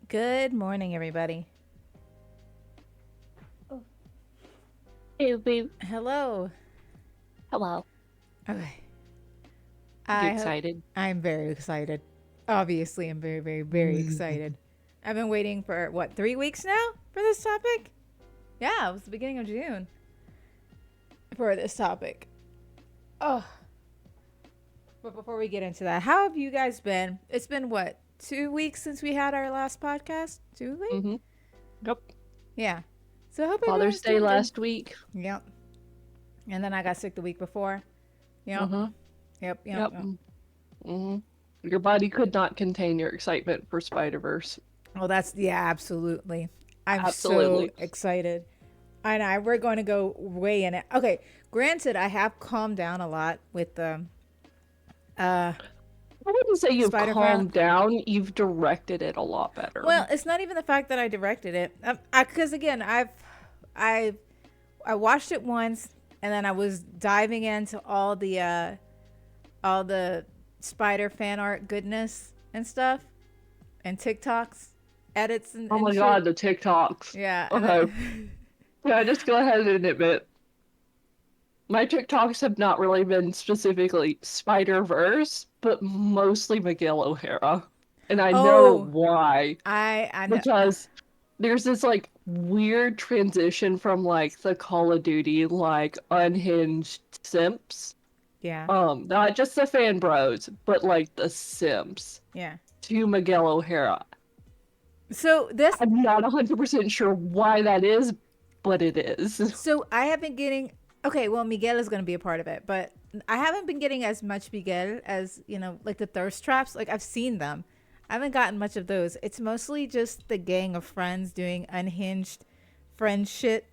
Good morning, everybody. Hey, babe. Hello. Hello. Okay. You I hope excited? I'm very excited. Obviously, I'm very, very, very excited. I've been waiting for what, 3 weeks now for this topic? Yeah, it was the beginning of June for this topic. Oh, but before we get into that, how have you guys been? It's been what, 2 weeks since we had our last podcast? 2 weeks? Mm-hmm. Yep. Yeah. So I hope Father's everyone's Day doing good. last week. Yep. And then I got sick the week before. Yep. Uh-huh. Yep. Yep. Yep. Yep. Mm-hmm. Your body could not contain your excitement for Spider-Verse. Well, yeah, absolutely. I'm so Absolutely. excited. And we're going to go way in it. Okay, granted, I have calmed down a lot with the uh, I wouldn't say you've Spider Fan. calmed down. You've directed it a lot better. Well, it's not even the fact that I directed it, because again, I, I watched it once, and then I was diving into all the Spider fan art goodness and stuff, and TikToks, edits Oh and my shit. God, the TikToks. Yeah, and Okay. Yeah, just go ahead and admit my TikToks have not really been specifically Spider-Verse, but mostly Miguel O'Hara. And I know oh, why. I know. Because there's this like weird transition from like the Call of Duty like unhinged simps, Yeah. not just the fan bros, but like the simps Yeah. to Miguel O'Hara. So this I'm not 100% sure why that is, but it is. so I have been getting okay, well Miguel is gonna be a part of it, but I haven't been getting as much Miguel as, like the thirst traps. Like I've seen them. I haven't gotten much of those. It's mostly just the gang of friends doing unhinged friend shit.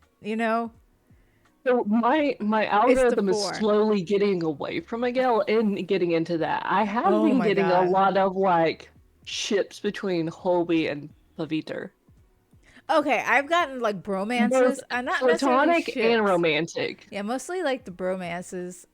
So my It's the algorithm is four. slowly getting away from Miguel and getting into that. I have Oh been my getting a god. lot of like ships between Holby and Paviter. Okay, I've gotten like Both bromances. Not necessarily platonic and ships. romantic. Yeah, mostly like the bromances.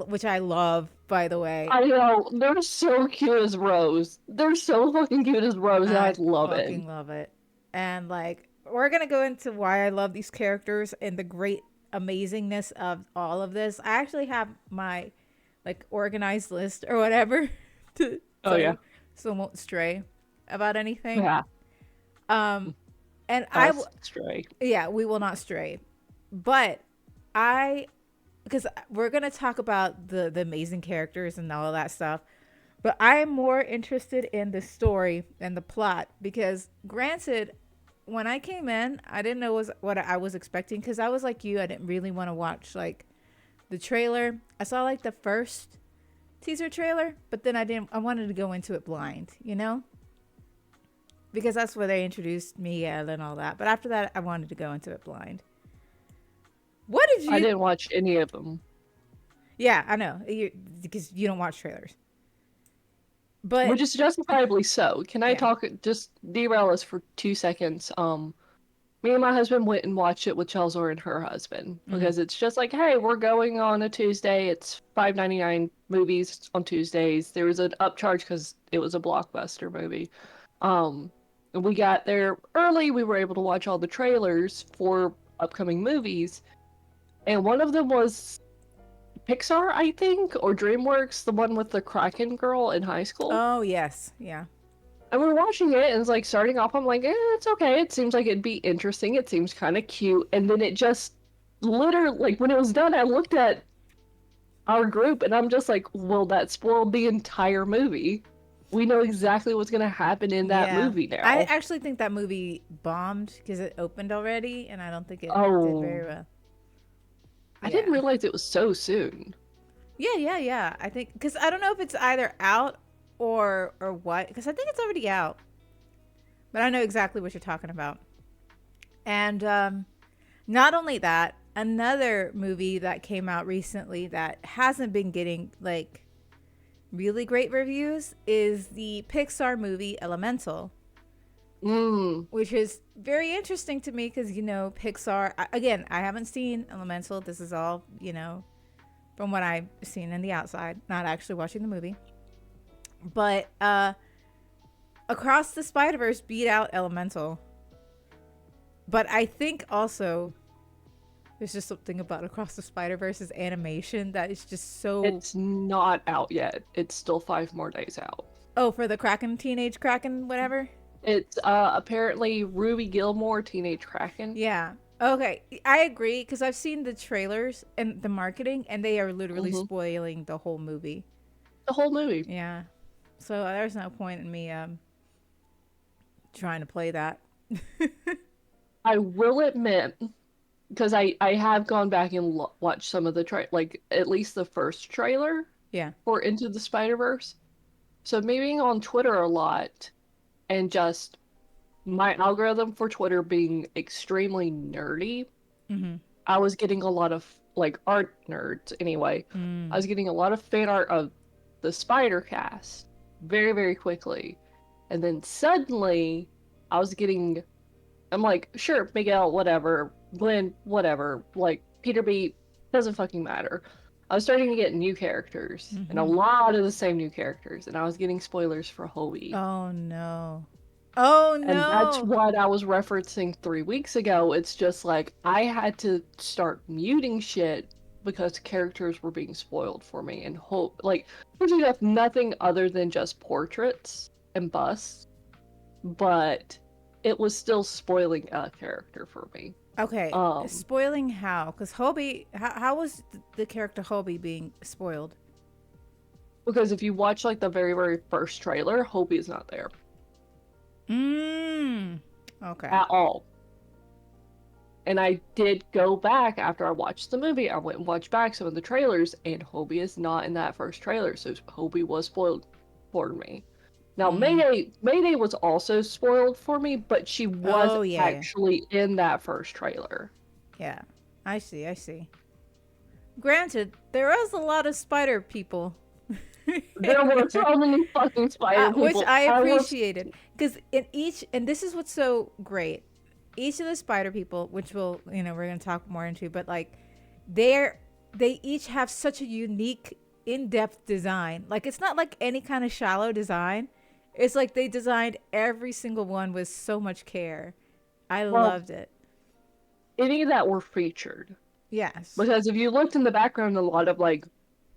Which I love, by the way. I know, they're so cute as Rose. They're so fucking cute as Rose, and I I love it. fucking love it. And like we're gonna go into why I love these characters and the great amazingness of all of this. I actually have my like organized list or whatever to Oh yeah. so I won't stray about anything. Yeah. Um and Us stray. yeah, we will not stray. But I because we're gonna talk about the amazing characters and all of that stuff. But I am more interested in the story and the plot because, granted, when I came in, I didn't know was what I was expecting because I was like you. I didn't really want to watch like the trailer. I saw like the first teaser trailer, but then I didn't. I wanted to go into it blind, because that's where they introduced Miguel and all that. But after that, I wanted to go into it blind. What did I you? didn't watch any of them. Yeah, I know because you don't watch trailers. But Which is justifiably so. Can I yeah. talk just derail us for 2 seconds? Me and my husband went and watched it with Chelsea and her husband Mm-hmm. because it's just like, hey, we're going on a Tuesday. It's 5.99 movies on Tuesdays. There was an upcharge because it was a blockbuster movie. And we got there early. We were able to watch all the trailers for upcoming movies, and one of them was Pixar, I think, or DreamWorks, the one with the Kraken girl in high school. Oh yes, yeah. And we're watching it, and it's like starting off. I'm like, it's okay. It seems like it'd be interesting. It seems kind of cute. And then it just literally, like, when it was done, I looked at our group, and I'm just like, well, that spoiled the entire movie. We know exactly what's gonna happen in that Yeah. movie I now. actually think that movie bombed because it opened already and I don't think it did Oh, very well. I didn't Yeah. realize it was so soon. Yeah, yeah, yeah. I think cuz I don't know if it's either out or what because I think it's already out. But I know exactly what you're talking about. And not only that, another movie that came out recently that hasn't been getting like really great reviews is the Pixar movie Elemental. Mm. Which is very interesting to me because Pixar. Again, I haven't seen Elemental. This is all from what I've seen in the outside, not actually watching the movie. But Across the Spider-Verse beat out Elemental. But I think also there's just something about Across the Spider-Verse's animation that is just so. It's not out yet. It's still 5 more days out. Oh, for the Kraken, Teenage Kraken, whatever? It's apparently Ruby Gilmore, Teenage Kraken. Yeah. Okay. I agree because I've seen the trailers and the marketing, and they are literally Hmm. spoiling the whole movie. The whole movie. Yeah. So there's no point in me trying to play that. I will admit, because I have gone back and watched some of the like at least the first trailer Yeah. for Into the Spider-Verse. So me being on Twitter a lot and just my algorithm for Twitter being extremely nerdy, Mm-hmm. I was getting a lot of like art nerds anyway. I Mm. was getting a lot of fan art of the Spider Cast very, very quickly. And then suddenly I was getting I'm like, sure, Miguel, whatever, Glenn, whatever, like Peter B doesn't fucking matter. I was starting to get new characters and a Mm-hmm. lot of the same new characters, and I was getting spoilers for Hobie. Oh no. Oh And that's no. what I was referencing 3 weeks ago. It's just like I had to start muting shit because characters were being spoiled for me and hope like which is have nothing other than just portraits and busts, but it was still spoiling a character for me. Okay. Um, Spoiling how? Because Hobie, how was the character Hobie being spoiled? because if you watch like the very, very first trailer, Hobie is not there Mm. Okay. at all. And I did go back after I watched the movie. I went and watched back some of the trailers, and Hobie is not in that first trailer, so Hobie was spoiled for me. Now Mm. Mayday was also spoiled for me, but she was Oh yeah. actually in that first trailer. Yeah. I see. I see. Granted, there was a lot of spider people. There were so many fucking spider Which people. I I was appreciated because in each, and this is what's so great, each of the spider people, which we'll, we're gonna talk more into, but like, they're they each have such a unique, in-depth design. Like it's not like any kind of shallow design. It's like they designed every single one with so much care. I well, loved it. any that were featured. Yes, Because if you looked in the background, a lot of like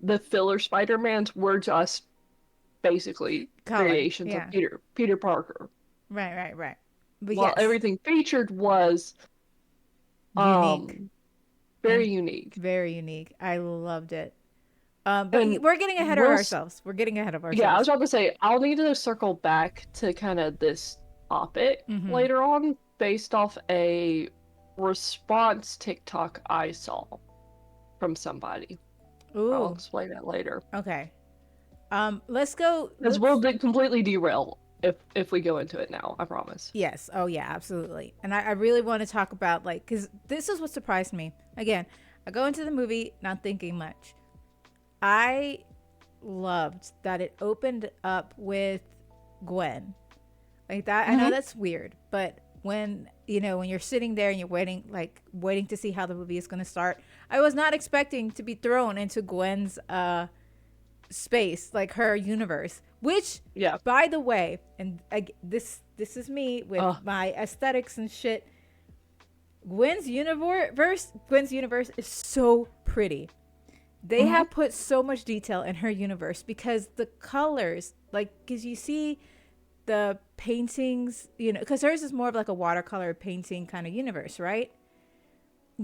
the filler Spider-Mans were just basically color. variations of Yeah, Peter Parker. right, right, right. But While yes, everything featured was unique um and very unique. very unique. I loved it. But And we're getting ahead of we'll ourselves. We're getting ahead of yeah, I was ourselves. about to say I'll need to circle back to kind of this topic Mm-hmm. later on based off a response TikTok I saw from somebody. I'll Ooh. explain that later. Okay. Let's go. Because we'll Let's. completely derail if we go into it now. I promise. Yes. Oh yeah. Absolutely. And I really want to talk about like because this is what surprised me. Again, I go into the movie not thinking much. I loved that it opened up with Gwen like that. I know Hmm. that's weird, but when you're sitting there and you're waiting to see how the movie is going to start, I was not expecting to be thrown into Gwen's space, like her universe, which Yeah. by the way, and this is me with Uh, my aesthetics and shit. Gwen's universe is so pretty. They hmm. have put so much detail in her universe because the colors, like, because you see the paintings, because hers is more of like a watercolor painting kind of universe, right?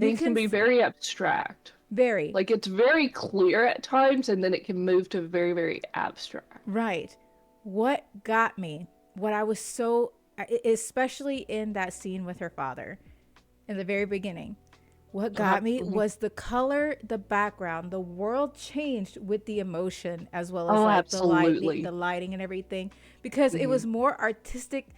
You Things can can be very abstract. very Like it's very clear at times, and then it can move to very, very abstract. right. What got me, what I was so, especially in that scene with her father in the very beginning, what got me Mhm. was the color, the background, the world changed with the emotion as well as Oh, like absolutely. the lighting and everything because it Hmm. was more artistic.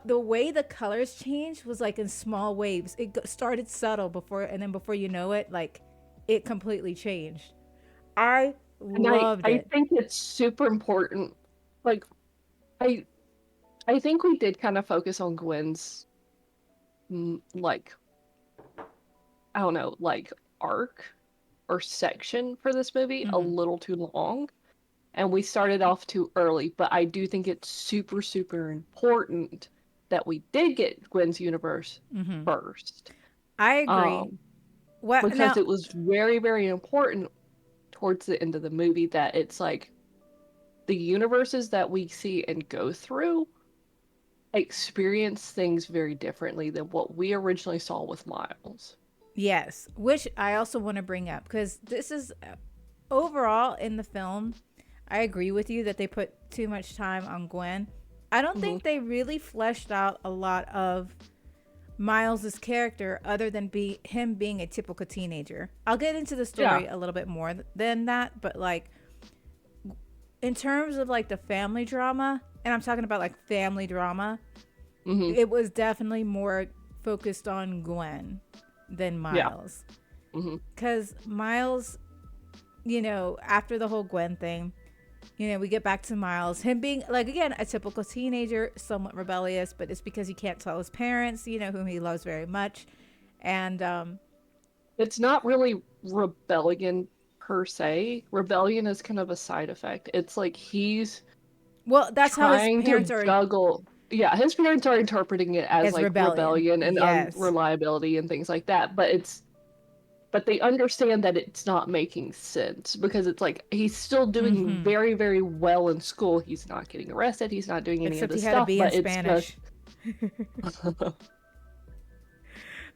The way the colors changed was like in small waves. It started subtle before, and then before you know it, like it completely changed. I And loved I it. think it's super important. Like I I think we did kind of focus on Gwen's like I don't know, like arc or section for this movie a Hmm. little too long. and we started off too early. But I do think it's super, super important that we did get Gwen's universe first. I agree. Um, What because now? it was very, very important towards the end of the movie that it's like the universes that we see and go through experience things very differently than what we originally saw with Miles. Yes, which I also want to bring up because this is overall in the film. I agree with you that they put too much time on Gwen. I don't Mm-hmm. think they really fleshed out a lot of Miles's character other than him being a typical teenager. I'll get into the Yeah. story a little bit more than that, but like in terms of like the family drama, and I'm talking about like family drama, Mm-hmm. it was definitely more focused on Gwen than Yeah. Miles. Mm-hmm. Because Miles, after the whole Gwen thing, we get back to Miles, him being like again a typical teenager, somewhat rebellious, but it's because he can't tell his parents, whom he loves very much, and It's not really rebellion per se. Rebellion is kind of a side effect. It's like he's well, that's how his trying to parents are juggle. Yeah, his parents are interpreting it as as like rebellion. rebellion and Yes. unreliability and things like that, but they understand that it's not making sense because it's like he's still doing Mm-hmm. very, very well in school. He's not getting arrested. He's not doing any of Except he this had a stuff, B in but it's just Spanish.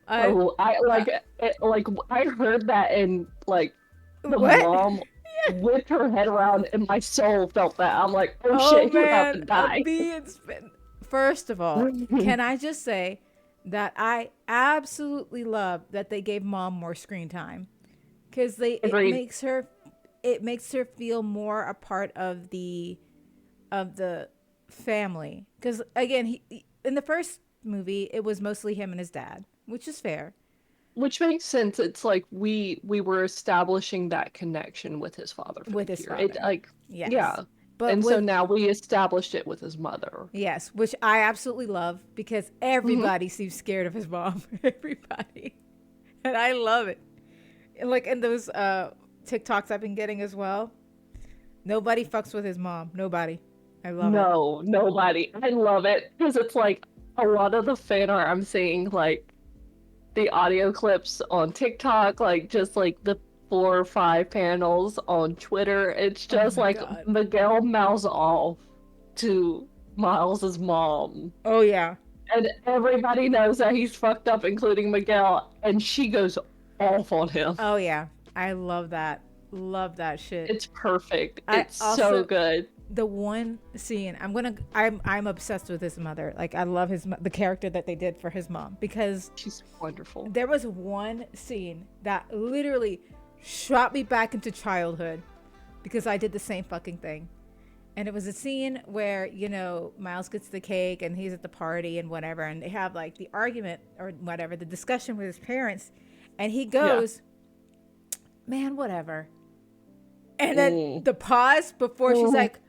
I oh, I heard that and like the what? mom whipped her head around and my soul felt that. I'm like, oh Oh shit, you're about man, to a die. B in Spanish. First of all, can I just say that I absolutely love that they gave mom more screen time because they Agreed. it makes her feel more a part of the family because again in the first movie it was mostly him and his dad, which is fair. Which makes sense. It's like we were establishing that connection with his father With his figure. It father, like yes, yeah. but And so with now we established it with his mother. yes, which I absolutely love because Hmm. everybody seems scared of his mom. Everybody, and I love it. And like in those TikToks I've been getting as well, nobody fucks with his mom. Nobody. I love it. No, nobody. I love it because it's like a lot of the fan art I'm seeing, like the audio clips on TikTok, like just like the 4 or 5 panels on Twitter. It's Oh just my like god. Miguel mouths off to Miles's mom. Oh yeah. And everybody knows that he's fucked up, including Miguel, and she goes off on him. Oh yeah. I love that. Love that shit. It's perfect. I It's so also good. the one scene I'm obsessed with his mother. Like I love the character that they did for his mom because She's wonderful. there was one scene that literally shot me back into childhood because I did the same fucking thing. And it was a scene where, Miles gets the cake and he's at the party and whatever, and they have like the argument or whatever, the discussion with his parents, and he Yeah. goes, man, whatever. And then Mm. the pause before she's Mm. like,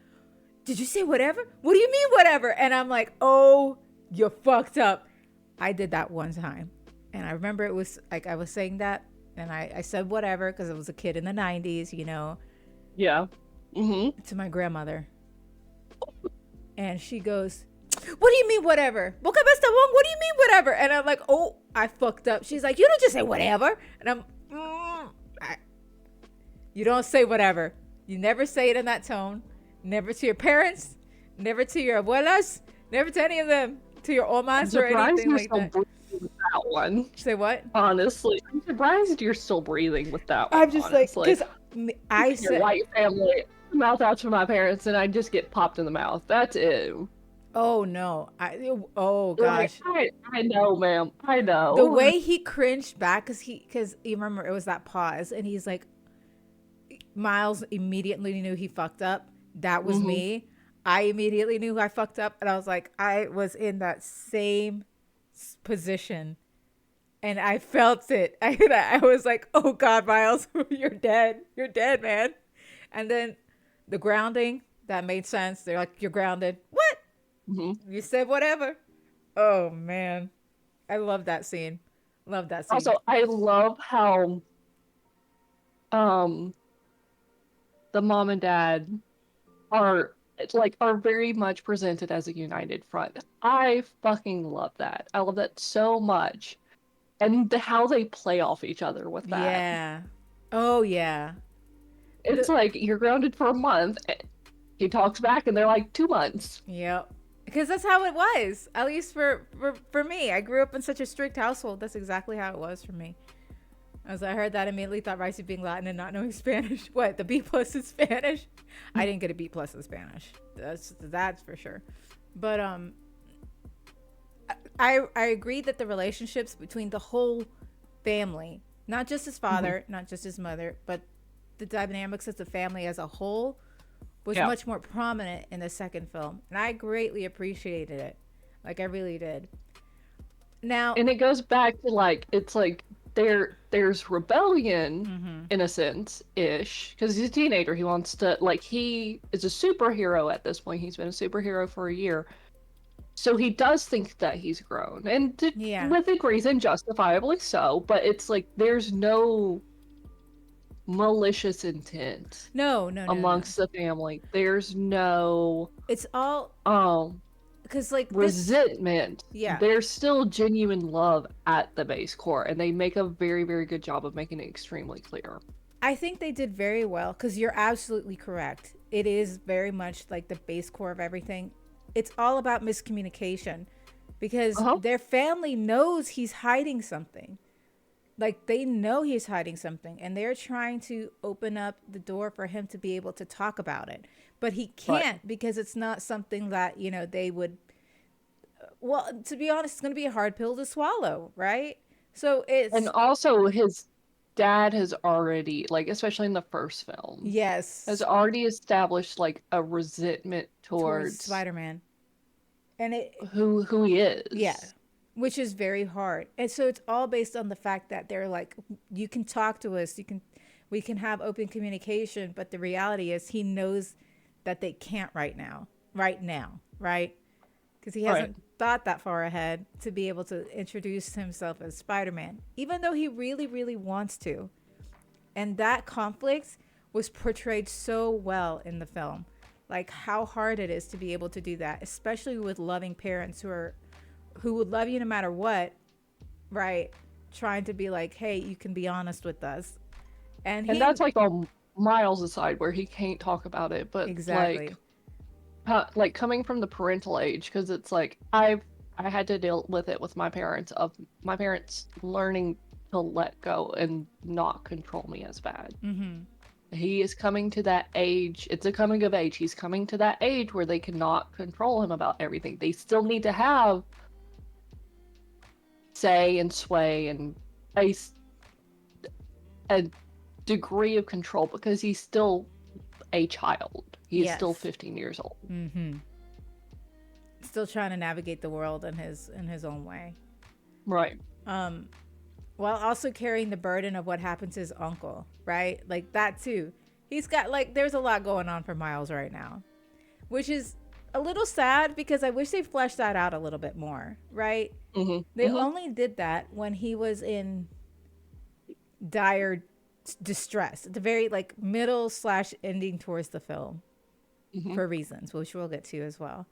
did you say whatever? What do you mean whatever? And I'm like, oh, you fucked up. I did that one time. And I remember it was like I was saying that and I said whatever because I was a kid in the 90s, Yeah. Mm-hmm. to my grandmother. And she goes, what do you mean whatever? What do you mean whatever? And I'm like, oh, I fucked up. She's like, you don't just say whatever. And I'm, you don't say whatever. You never say it in that tone. Never to your parents, never to your abuelas, never to any of them, to your I'm omas or surprised anything you're like still that. breathing with that one. Say what? Honestly, I'm surprised you're still breathing with that one. I'm just like, Honestly, because I your said, white family mouth out to my parents, and I just get popped in the mouth. That's it. oh no, oh Like gosh. I know, ma'am. I The know. way he cringed back, because you remember it was that pause, and he's like, Miles immediately knew he fucked up. That was Hmm. me. I immediately knew I fucked up, and I was like, I was in that same position, and I felt it. I was like, oh God, Miles, you're dead, man. And then the grounding that made sense. They're like, you're grounded. What? Hmm. You said whatever. Oh man, I love that scene. Love that scene. Also, I love how um the mom and dad are are very much presented as a united front. I fucking love that. I love that so much. And how they play off each other with that. Yeah. Oh yeah. It's The like you're grounded for a month. He talks back and they're like 2 months. Yep. Because that's how it was. At least for me. I grew up in such a strict household. That's exactly how it was for me. As I heard that, immediately thought Rice being Latin and not knowing Spanish. What, the B plus in Spanish? I didn't get a B plus in Spanish. That's for sure. But I agree that the relationships between the whole family, not just his father, not just his mother, but the dynamics of the family as a whole was Yeah. much more prominent in the second film. And I greatly appreciated it. Like I really did. Now, And it goes back to it's like there's rebellion in a sense ish because he's a teenager. He wants to he is a superhero at this point. He's been a superhero for a year, so he does think that he's grown, and yeah. with good reason, justifiably so. But it's like there's no malicious intent No, no, no, no. amongst the family. There's no It's all um because like this. resentment. Yeah, There's still genuine love at the base core, and they make a very, very good job of making it extremely clear. I think they did very well because you're absolutely correct. It is very much like the base core of everything. It's all about miscommunication because Uh-huh. their family knows he's hiding something. Like they know he's hiding something and they're trying to open up the door for him to be able to talk about it. But he Right. can't because it's not something that, they would, well, to be honest, it's going to be a hard pill to swallow, right? So And it's, also, his dad has already, especially in the first film, has yes, already established a resentment towards towards Spider-Man. And it, who he yeah, is. which is very hard. And so it's all based on the fact that they're like, you can talk to us, we can have open communication, but the reality is he knows that they can't right now, right? Because he Right. hasn't thought that far ahead to be able to introduce himself as Spider-Man, even though he really, really wants to. And that conflict was portrayed so well in the film, like how hard it is to be able to do that, especially with loving parents who would love you no matter what, right? Trying to be like, hey, you can be honest with us. And And he, that's on Miles' side where he can't talk about it, but exactly. coming from the parental age, because it's I had to deal with it with my parents learning to let go and not control me as bad. Mm-hmm. He is coming to that age. It's a coming of age. He's coming to that age where they cannot control him about everything. They still need to have say and sway and a, a degree of control because he's still a child. He's still Yes. 15 years old. Mm-hmm. Still trying to navigate the world in his own way. Right. Um, while also carrying the burden of what happened to his uncle, right? Like that too. He's got there's a lot going on for Miles right now, which is a little sad because I wish they fleshed that out a little bit more, right? Mm-hmm. They Mm-hmm. only did that when he was in dire distress at the very middle slash ending towards the film Mm-hmm. for reasons which we'll get to as well.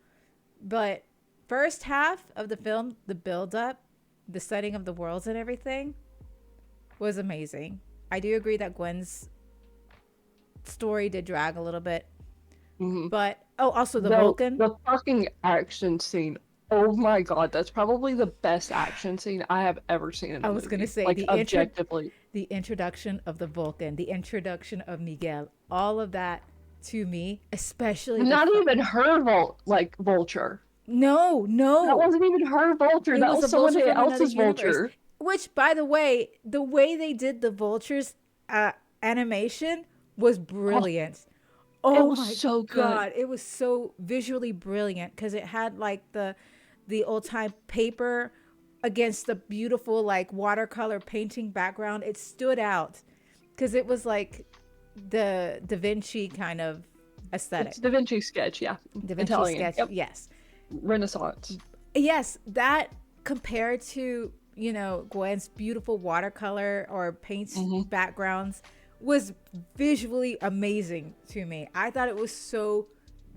But first half of the film, the build up, the setting of the worlds and everything was amazing. I do agree that Gwen's story did drag a little bit, Mm-hmm. but also the Vulcan. The fucking action scene. Oh my god, that's probably the best action scene I have ever seen in I a was gonna movie. say Objectively. the introduction of the Vulcan, the introduction of Miguel, all of that to me, especially Not even her vulture. no, That no, wasn't even her vulture. it That was was a someone vulture from another else's universe. vulture. Which, by the way they did the vultures animation was Oh, brilliant. it Oh was my so good. god, it was so visually brilliant because it had the old time paper against the beautiful watercolor painting background. It stood out because it was like the Da Vinci kind of It's aesthetic. Da Vinci sketch, yeah. Da Vinci Italian. sketch, Yep. yes. Renaissance. Yes, that compared to, Gwen's beautiful watercolor or paints Mm-hmm. backgrounds was visually amazing to me. I thought it was so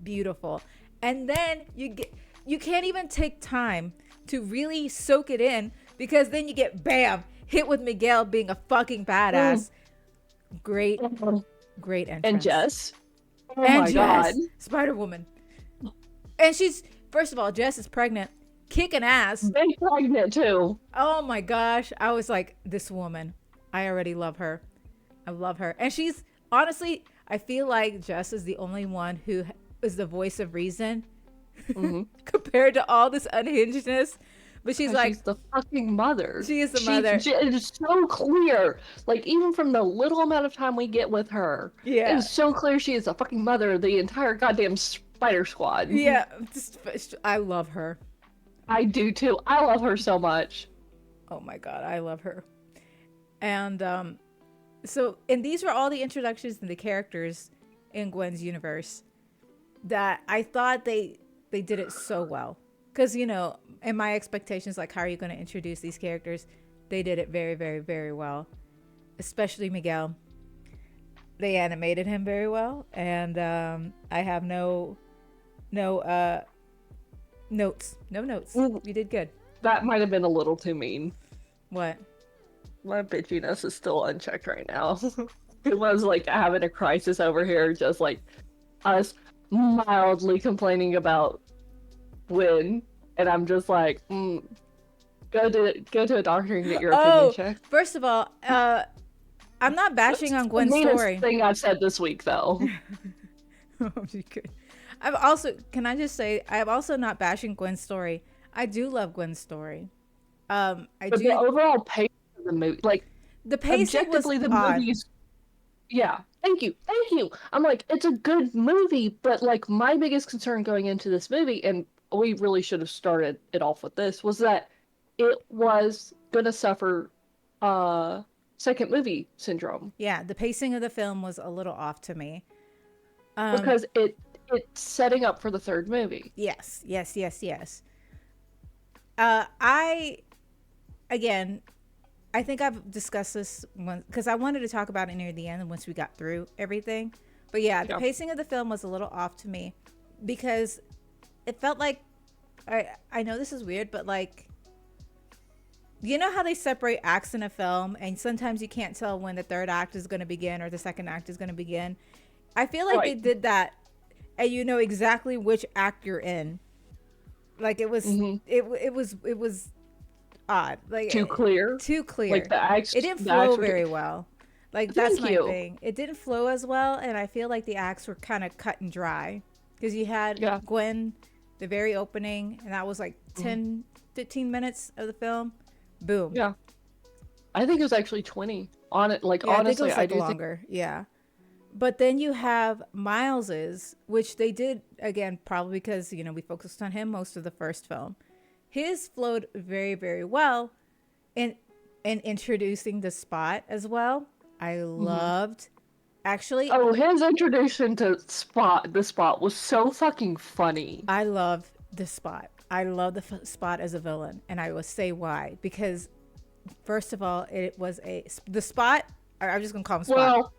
beautiful. And then you can't even take time to really soak it in, because then you get bam hit with Miguel being a fucking Mm. badass. Great, Um, great and entrance. Jess. Oh And my god. Jess, Spider Woman, and she's, first of all, Jess is pregnant, kicking ass. Big pregnant too. Oh my gosh, I was like, this woman, I already love her. I love her, and she's, honestly, I feel like Jess is the only one who is the voice of reason Mm-hmm. compared to all this unhingedness. But she's Because like, she's the fucking mother. she is the mother. It is so clear. Like, even from the little amount of time we get with her, it Yeah. is so clear she is the fucking mother of the entire goddamn Spider Squad. Yeah. I love her. I do too. I love her so much. Oh my God. I love her. And and these were all the introductions and the characters in Gwen's universe that I thought they did it so well. Because, in my expectations, like, how are you going to introduce these characters? They did it very, very, very well. Especially Miguel. They animated him very well. And I have no notes. No notes. Mm, You did good. That might have been a little too mean. What? My bitchiness is still unchecked right now. It was like having a crisis over here, just like us mildly complaining about Gwen, and I'm just like, go to a doctor and get your opinion Oh, checked. first of all, I'm not bashing on The Gwen's meanest story. thing I've said this week, though. Oh, you could. I've also, can I just say, I'm also not bashing Gwen's story. I do love Gwen's story. I But the do. overall pace of the movie, like, The pacing was objectively, the odd. movie's, yeah. Thank you. I'm like, it's a good movie, but like, my biggest concern going into this movie, and we really should have started it off with this, was that it was gonna suffer second movie syndrome Yeah, the pacing of the film was a little off to me. Um, because it's setting up for the third movie. yes, yes, yes, yes. I again, I think I've discussed this one because I wanted to talk about it near the end once we got through everything. But yeah, the Yeah. pacing of the film was a little off to me because it felt like, I know this is weird, but like, you know how they separate acts in a film and sometimes you can't tell when the third act is going to begin or the second act is going to begin. I feel like they Right. did that, and you know exactly which act you're in. Like it was Hmm. it was odd. Like Too clear. too Like clear. the acts, It didn't the flow acts were. very well. Like that's Thank my you. thing. It didn't flow as well, and I feel like the acts were kind of cut and dry because you had Yeah. Gwen, the very opening, and that was like Mhm. 10, 15 minutes of the film. Boom. Yeah. I think it was actually 20. On it, like Yeah, I think it honestly, was I like do think. longer. Yeah. But then you have Miles's, which they did again, probably because, we focused on him most of the first film. His flowed very, very well in introducing the Spot as well. I Mhm. loved, actually, Oh, his introduction to the Spot was so fucking funny. I love the Spot. I love the Spot as a villain, and I will say why. Because first of all, it was the Spot. I'm just gonna call him Spot. Well,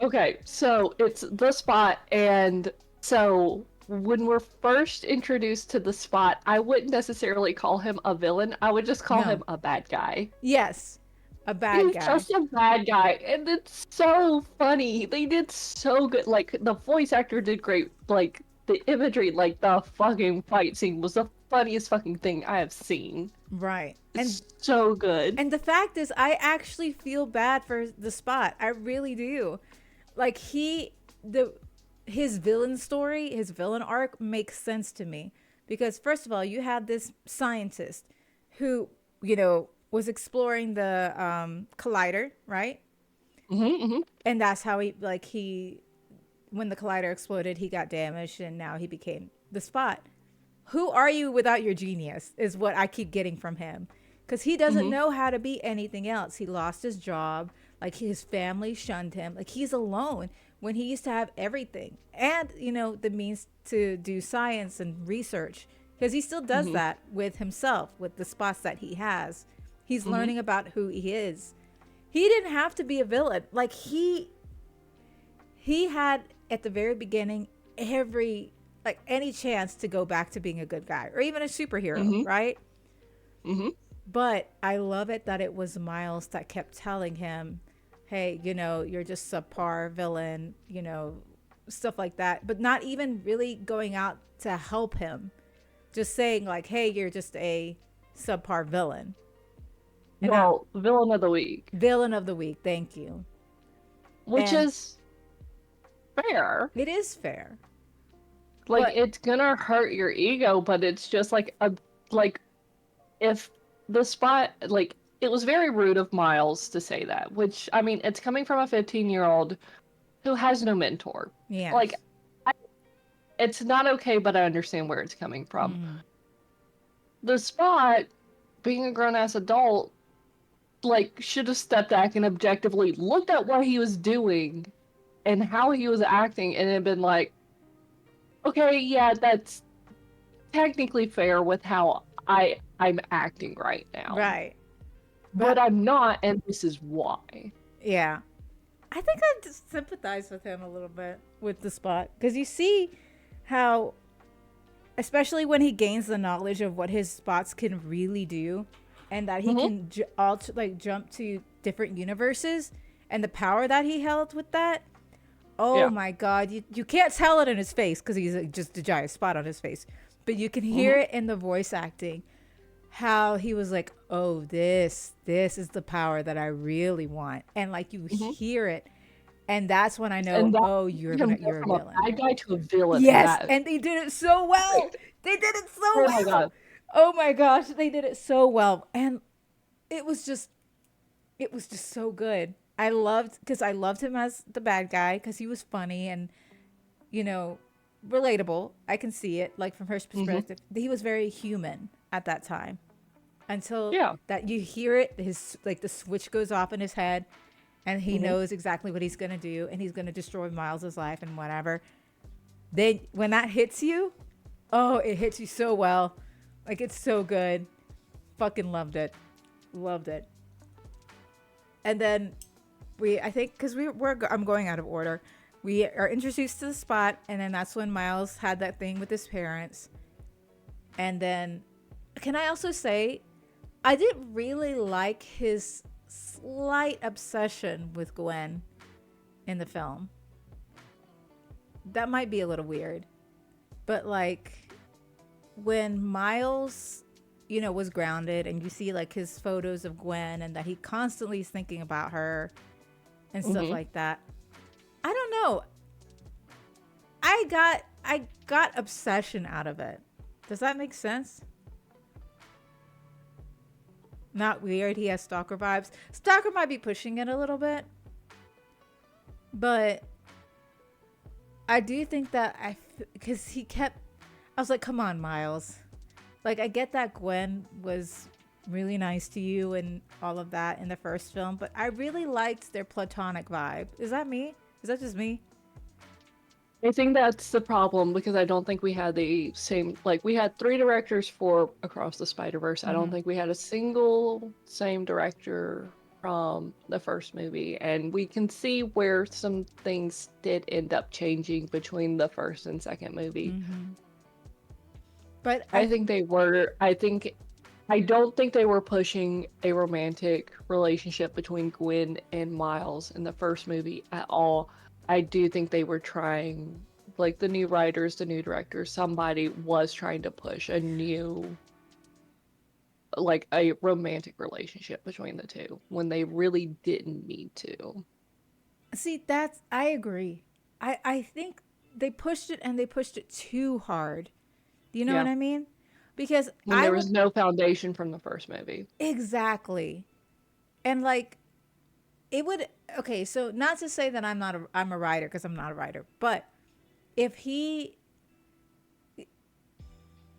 okay, so it's the Spot, and so when we're first introduced to the Spot, I wouldn't necessarily call him a villain. I would just call No. him a bad guy. Yes, a bad He's guy. just a bad guy, and it's so funny. They did so good. Like the voice actor did great. Like the imagery, like the fucking fight scene was the funniest fucking thing I have seen. Right. It's so good. And the fact is, I actually feel bad for the Spot. I really do. Like his villain story, his villain arc makes sense to me because first of all, you have this scientist who was exploring the collider, right? Hmm. And that's how he when the collider exploded, he got damaged, and now he became the Spot. Who are you without your genius is what I keep getting from him, because he doesn't Hmm. know how to be anything else. He lost his job, like his family shunned him, like he's alone when he used to have everything and the means to do science and research, because he still does Hmm. that with himself with the spots that he has. He's Hmm. learning about who he is. He didn't have to be a villain. Like he had at the very beginning every like any chance to go back to being a good guy or even a superhero, Mm-hmm. right? Mm-hmm. But I love it that it was Miles that kept telling him, hey, you're just subpar villain, stuff like that. But not even really going out to help him. Just saying, like, hey, you're just a subpar villain. And not Well, villain of the week, villain of the week. Thank you. which And is fair. it is fair. Like, But it's gonna hurt your ego, but it's just like a like if the spot like it was very rude of Miles to say that, which I mean, it's coming from a 15-year-old who has no mentor. Like, yes. I, it's not okay, but I understand where it's coming from. Mm-hmm. The spot, being a grown ass adult, like should have stepped back and objectively looked at what he was doing and how he was acting, and had been like, okay, yeah, that's technically fair with how I'm acting right now, Right. but But I'm not, and this is why. yeah, I think I just sympathize with him a little bit with the spot because you see how, especially when he gains the knowledge of what his spots can really do, and that he Mm-hmm. can like jump to different universes, and the power that he held with that. Oh Yeah. my God, you can't tell it in his face because he's just a giant spot on his face, but you can hear Mm-hmm. it in the voice acting. How he was like, oh, this is the power that I really want, and like you Mm-hmm. hear it, and that's when I know, And that oh, made him go you're a from a villain. bad guy to a villain. Yes, That and they did it so well. They did it so oh my well. god. Oh my gosh, they did it so well, and it was just so good. I loved him as the bad guy because he was funny and you know relatable. I can see it like from her Mm-hmm. perspective. He was very human at that time until Yeah. that you hear it, his like the switch goes off in his head, and he Mm-hmm. knows exactly what he's gonna do, and he's gonna destroy Miles's life and whatever. Then when that hits you, oh, it hits you so well, like it's so good. Fucking loved it. And then I think because I'm going out of order. We are introduced to the spot, and then that's when Miles had that thing with his parents. And then, can I also say, I did really like his slight obsession with Gwen in the film. That might be a little weird, but like when Miles, was grounded, and you see like his photos of Gwen, and that he constantly is thinking about her and stuff Mm-hmm. like that. I don't know. I got obsession out of it. Does that make sense? Not weird. He has stalker vibes. Stalker might be pushing it a little bit, but I do think that because he kept. I was like, come on, Miles. Like, I get that Gwen was really nice to you and all of that in the first film, but I really liked their platonic vibe. Is that me? Is that just me? I think that's the problem because I don't think we had the same, like, we had 3 directors for Across the Spider-Verse. I don't Mm-hmm. think we had a single same director from the first movie. And we can see where some things did end up changing between the first and second movie. Mm-hmm. But I think they were, I don't think they were pushing a romantic relationship between Gwen and Miles in the first movie at all. I do think they were trying, like the new writers, the new directors, somebody was trying to push a new, like a romantic relationship between the two when they really didn't need to. see, I agree. I think they pushed it, and they pushed it too hard. Do you know what Yeah. I mean? Because When I there would was no foundation from the first movie. exactly. And like it would okay, so not to say that I'm a writer because I'm not a writer, but if he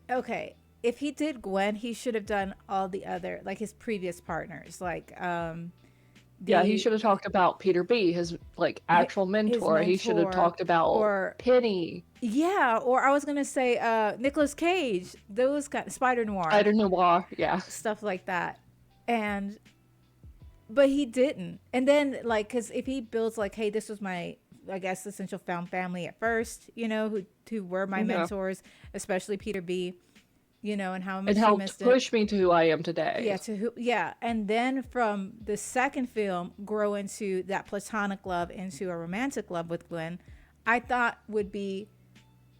okay, if he did Gwen, he should have done all the other like his previous partners, like Yeah, he the should have talked about Peter B, his like actual his mentor. He should have mentor, talked about or Penny, yeah, or I was gonna say Nicolas Cage, those kind Spider Noir, Spider Noir. Yeah. stuff like that. And but he didn't. And then like cuz if he builds like, hey, this was my I guess, essential found family at first, who were my Yeah. mentors, especially Peter B, and how It much he helped missed it. push me to who I am today. Yeah, to who, yeah. And then from the second film, grow into that platonic love into a romantic love with Gwen, I thought would be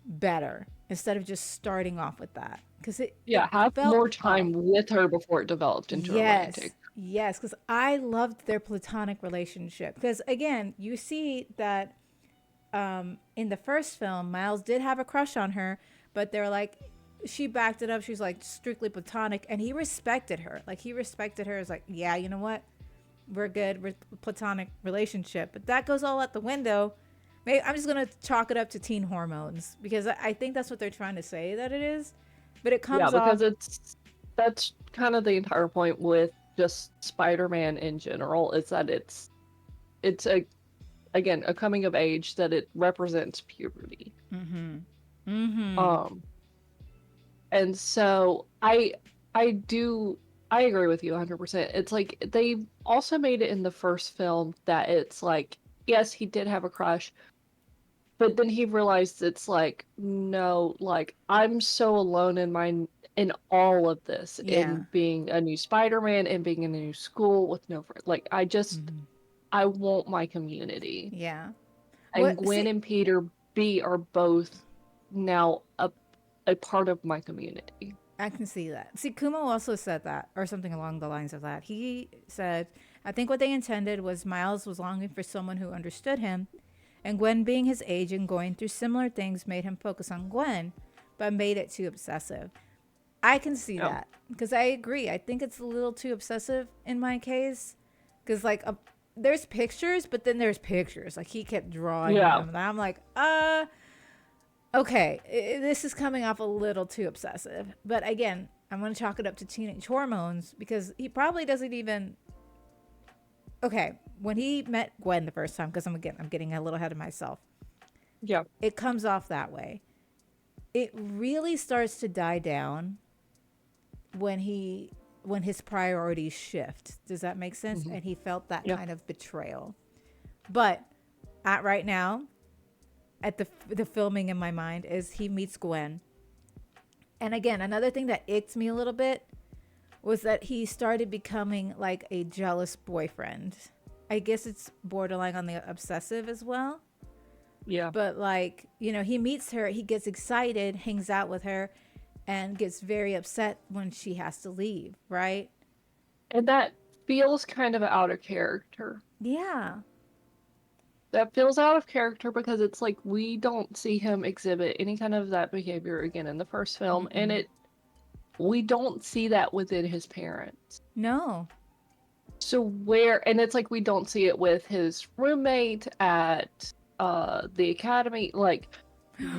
better instead of just starting off with that. Because it Yeah, have felt more off. time with her before it developed into romantic. Yes, yes, because I loved their platonic relationship. Because again, you see that in the first film, Miles did have a crush on her, but they're like, she backed it up. She's like strictly platonic, and he respected her. Like he respected her as like, yeah, you know what, we're good, we're platonic relationship. But that goes all out the window. Maybe I'm just gonna chalk it up to teen hormones because I think that's what they're trying to say that it is, but it Yeah, comes off. because that's kind of the entire point with just Spider-Man in general is that it's a again a coming of age that it represents puberty. Mm-hmm. Mm-hmm. Um and so I agree with you 100%. It's like they also made it in the first film that it's like yes, he did have a crush, but then he realized it's like no, like I'm so alone in all of this, Yeah. in being a new Spider-Man and being in a new school with no friend. Like Mm-hmm. I want my community. Yeah. And What? Gwen See, and Peter B are both now a part of my community. I can see that. See, Kumo also said that, or something along the lines of that. He said, I think what they intended was Miles was longing for someone who understood him, and Gwen, being his age and going through similar things, made him focus on Gwen, but made it too obsessive. I can see Yeah. that because I agree. I think it's a little too obsessive in my case because, like, there's pictures, but then there's pictures. Like, he kept drawing Yeah. them, and I'm like, okay, this is coming off a little too obsessive. But again, I'm going to chalk it up to teenage hormones because he probably doesn't even. Okay, when he met Gwen the first time, because I'm getting a little ahead of myself. Yeah. It comes off that way. It really starts to die down when his priorities shift. Does that make sense? Hmm. And he felt that Yeah. kind of betrayal. But at right now, at the filming in my mind is he meets Gwen. And again, another thing that icked me a little bit was that he started becoming like a jealous boyfriend. I guess it's borderline on the obsessive as well. Yeah. But like, he meets her, he gets excited, hangs out with her, and gets very upset when she has to leave, right? And that feels kind of out of character. Yeah. That feels out of character because it's like we don't see him exhibit any kind of that behavior again in the first film, and Mm-mm. we don't see that within his parents. No. So and it's like we don't see it with his roommate at the academy. Like,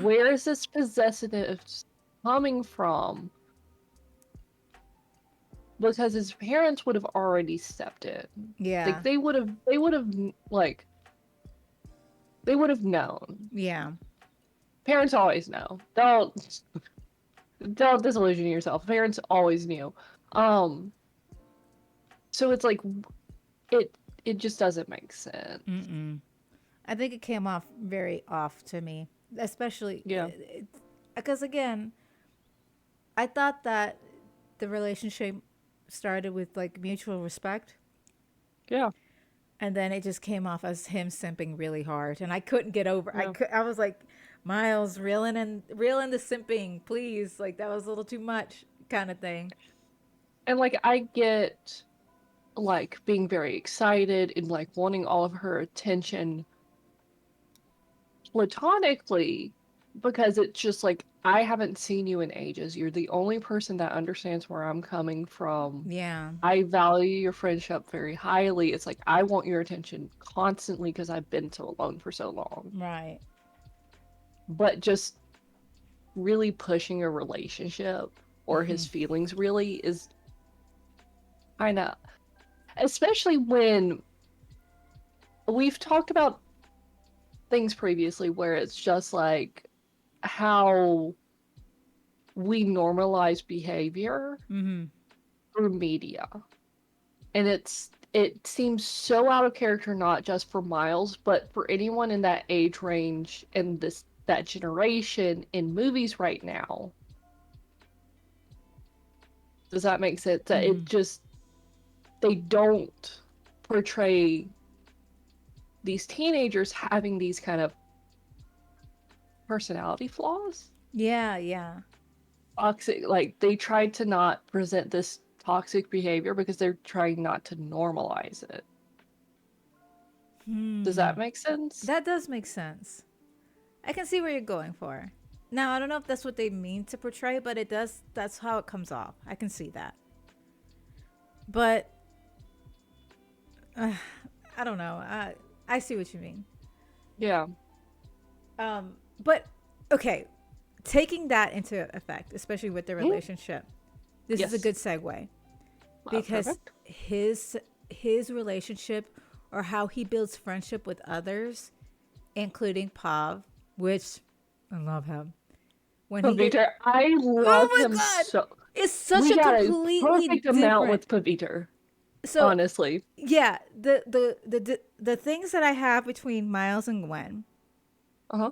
where is this possessiveness coming from? Because his parents would have already stepped in. Like Yeah. like they would have known. Yeah. Parents always know. Don't disillusion yourself. Parents always knew. Um, so it's like it it just doesn't make sense. Mm-mm. I think it came off very off to me, especially Yeah. because again, I thought that the relationship started with like mutual respect, Yeah. and then it just came off as him simping really hard, and I couldn't get over. Yeah. I was like, Miles, reel in the simping, please. Like that was a little too much, kind of thing. And like I get like being very excited and like wanting all of her attention platonically because it's just like I haven't seen you in ages. You're the only person that understands where I'm coming from. Yeah. I value your friendship very highly. It's like I want your attention constantly because I've been so alone for so long. Right. But just really pushing a relationship or his feelings really is kind of, especially when we've talked about things previously where it's just like how we normalize behavior Mm-hmm. through media. And it seems so out of character, not just for Miles, but for anyone in that age range and that generation in movies right now. Does that make sense? That Mm-hmm. it just, they don't portray these teenagers having these kind of personality flaws. Yeah, yeah. Toxic, like they tried to not present this toxic behavior because they're trying not to normalize it. Does Hmm. that make sense? That does make sense. I can see where you're going for. Now, I don't know if that's what they mean to portray, but it does. That's how it comes off. I can see that. But uh, I don't know. I see what you mean. Yeah. But okay, taking that into effect, especially with the Mhm. relationship, this is a Yes. good segue because Perfect. his relationship or how he builds friendship with others, including Pav, which I love him. When he get Paviter, I oh love my him god, so. it's such We a got a completely perfect amount different. with Paviter, So honestly. yeah, the things that I have between Miles and Gwen, Uh huh.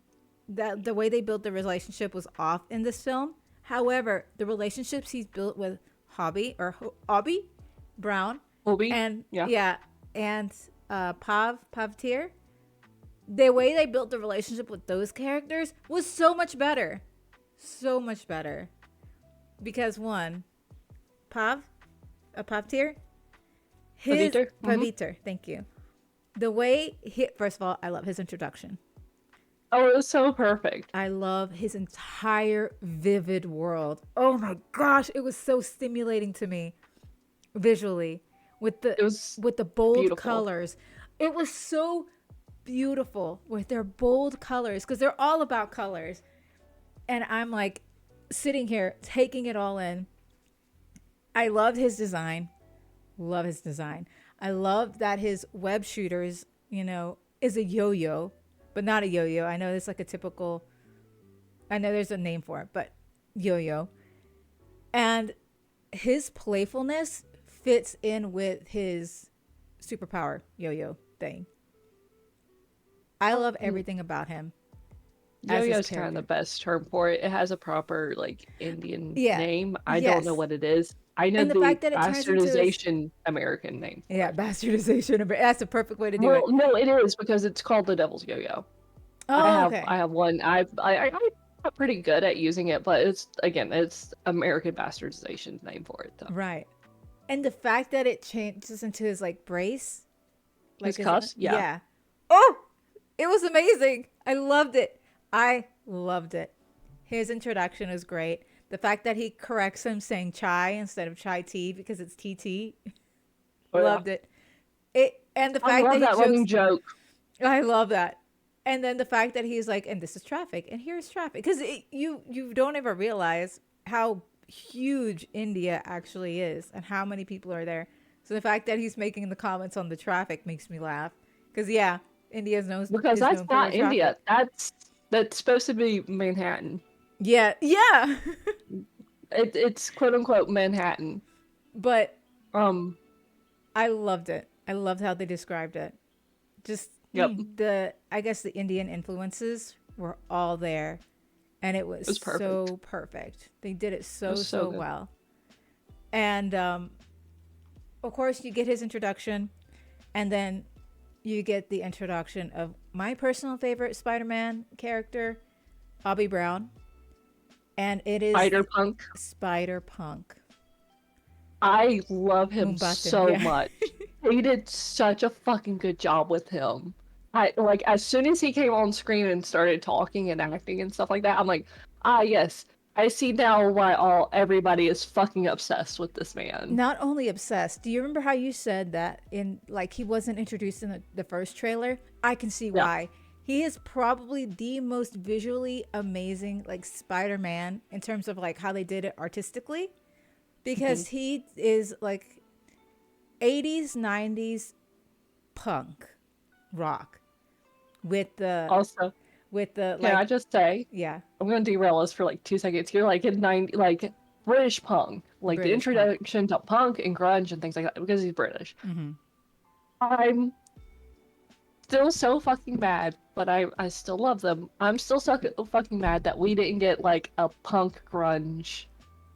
that the way they built the relationship was off in this film. However, the relationships he's built with Hobby Brown Obi. and Yeah. yeah, and Pavtir, the way they built the relationship with those characters was so much better. So much better. Because one, Pav, a Pavtir, his Paviter. Mm-hmm. Paviter, thank you. The way he, first of all, I love his introduction. Oh, it was so perfect. I love his entire vivid world. Oh my gosh, it was so stimulating to me visually with the It was bold beautiful. colors. It was so beautiful with their bold colors because they're all about colors. And I'm like sitting here taking it all in. I loved his design. Love his design. I love that his web shooters, is a yo-yo, but not a yo-yo. I know it's like a typical, I know there's a name for it, but yo-yo. And his playfulness fits in with his superpower yo-yo thing. I love Mm, everything about him as his Yo-yo's kind of the character. best term for it. It has a proper like Indian Yeah. name. I don't know Yes. what it is. I know And the the fact that it turns into his bastardization American name for yeah, it. bastardization. That's the perfect way to do Well, it. no, it is because it's called the Devil's Yo-Yo. Oh, okay. I have one. I'm pretty good at using it, but it's again, it's American bastardization name for it though. Right. And the fact that it changes into his like brace, His like is cuffs, yeah. yeah. Oh, it was amazing. I loved it. I loved it. His introduction is great. The fact that he corrects him saying chai instead of chai tea because it's TT. Oh yeah. Loved it. It and the I fact that love he that running jokes. joke. I love that. And then the fact that he's like, and this is traffic, and here's traffic, because you don't ever realize how huge India actually is and how many people are there. So the fact that he's making the comments on the traffic makes me laugh, because yeah, India Because is that's known for their not India. traffic. That's supposed to be Manhattan. Yeah, yeah. It's quote unquote Manhattan. But Um, I loved it. I loved how they described it. Just yep. the I guess the Indian influences were all there, and it was It was perfect. so perfect. They did it It so was so so good. well. And of course, you get his introduction, and then you get the introduction of my personal favorite Spider-Man character, Bobby Brown, and it is Spider Punk. Spider Punk I love him Mumbattan. so Yeah. much. They did such a fucking good job with him. I like as soon as he came on screen and started talking and acting and stuff like that, I'm like, ah yes, I see now why all everybody is fucking obsessed with this man. Not only obsessed. Do you remember how you said that in like he wasn't introduced in the first trailer? I can see Yeah. why. He is probably the most visually amazing like Spider-Man in terms of like how they did it artistically Mhm. because he is like 80s 90s punk rock with the Also, can I like just say, yeah, I'm gonna derail us for like 2 seconds. You're like in 90, like British punk, like the British punk. introduction to punk and grunge and things like that because he's British. I'm still so fucking mad, but I still love them. I'm still so fucking mad that we didn't get like a punk grunge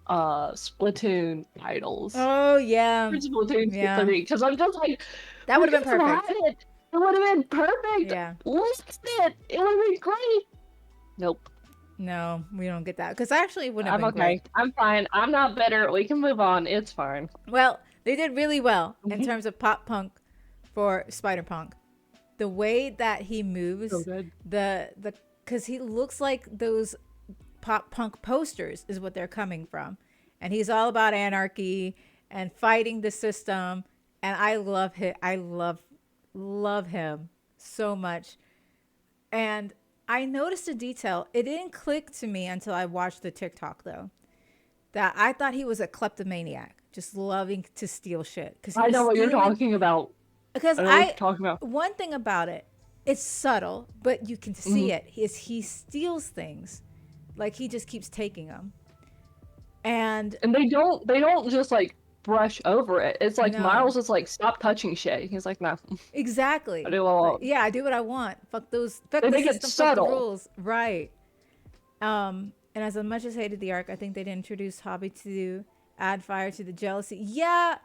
Splatoon titles Oh for yeah, Splatoon yeah. 3 because I'm just like, That we would have could been have had perfect. it. It would have been perfect. Yeah. List it. It would have been great. Nope. No, we don't get that because actually it wouldn't have I'm been great. okay. I'm fine. I'm not bitter. We can move on. It's fine. Well, they did really well in terms of pop punk for Spider Punk. The way that he So moves, good. the because he looks like those pop punk posters is what they're coming from, and he's all about anarchy and fighting the system. And I love him. I love him so much. And I noticed a detail. It didn't click to me until I watched the TikTok though. That I thought he was a kleptomaniac, just loving to steal shit because he I was know what you're stealing. talking about. Because I know what I you're talking about. one thing about it, it's subtle, but you can Hmm. see it. Is he steals things, like he just keeps taking them, and And they don't just like brush over it. It's like no, Miles is like, stop touching shit. He's like, nah, I exactly. do what I Like want. yeah, I do what I want. Fuck those. Fuck They the make it system. Fuck the subtle. rules. Right. And as much as I hated the arc, I think they did introduce Hobby to add fire to the jealousy. Yeah,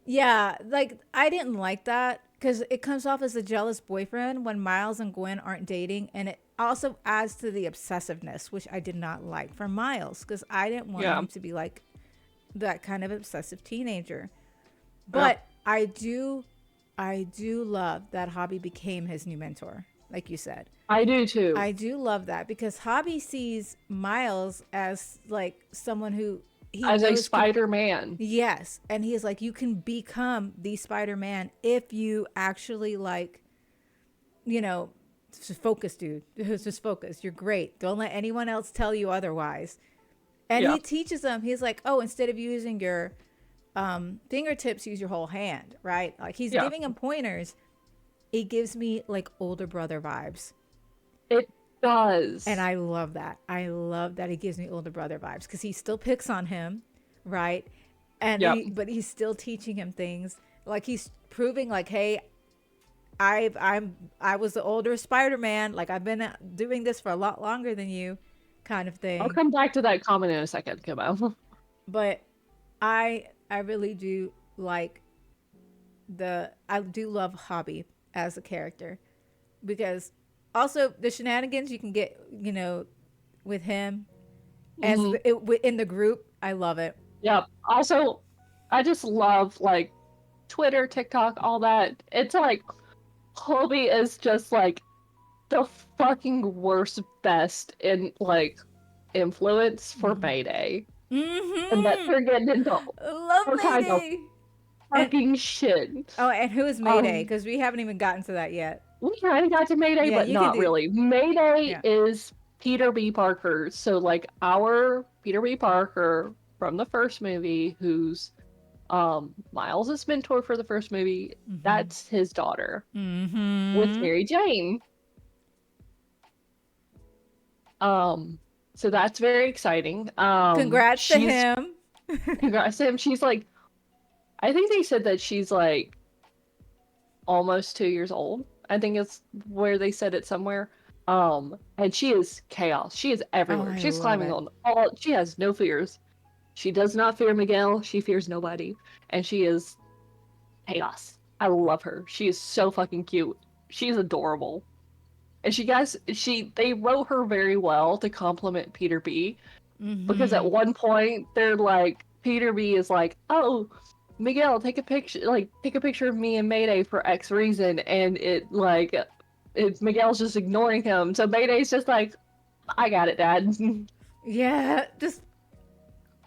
yeah. Like I didn't like that because it comes off as a jealous boyfriend when Miles and Gwen aren't dating, and it also adds to the obsessiveness, which I did not like for Miles because I didn't want Yeah. him to be like that kind of obsessive teenager. Yeah. But I do love that Hobby became his new mentor, like you said. I do too. I do love that because Hobby sees Miles as like someone who he As a knows can. Spider-Man. Yes, and he's like, you can become the Spider-Man if you actually like, you know, just focus, dude. Just focus. You're great. Don't let anyone else tell you otherwise. And Yeah. he teaches them. He's like, oh, instead of using your fingertips, use your whole hand, right? Like he's Yeah. giving him pointers. It gives me like older brother vibes. It And does. I love that. I love that he gives me older brother vibes because he still picks on him, right? And Yep. but he's still teaching him things. Like he's proving, like, hey, I was the older Spider-Man. Like I've been doing this for a lot longer than you, kind of I'll thing. come back to that comment in a second, Kimbo. But I really do like I do love Hobby as a character because also the shenanigans you can get, with him as Hmm. in the group. I love it. Yep. Also, I just love like Twitter, TikTok, all that. It's like Hobie is just like the fucking worst best in like influence for Mm-hmm. Mayday. And that Mm-hmm. they're getting into Love all kinds of Mayday. And fucking shit. and who is Mayday? Um Because we haven't even gotten to that yet. we kinda got to Mayday, Yeah, but you can not do. really. Mayday Yeah. is Peter B. Parker. So like our Peter B. Parker from the first movie, who's Miles' mentor for the first movie, Mm-hmm. that's his daughter with Mm-hmm. Mary Jane. Um, so that's very exciting. Congrats to She's him. congrats to him. She's like, I think they said that she's like almost 2 years old. I think it's where they said it somewhere. And she is chaos. She is Oh, everywhere. I She's love climbing it. on all. She has no fears. She does not fear Miguel. She fears nobody, and she is chaos. I love her. She is so fucking cute. She's adorable. And they wrote her very well to compliment Peter B, because at Mm-hmm. one point they're like, Peter B is like, "Oh, Miguel, take a picture of me and Mayday for X reason," and Miguel's just ignoring him. So Mayday's just like, "I got it, Dad. Yeah, just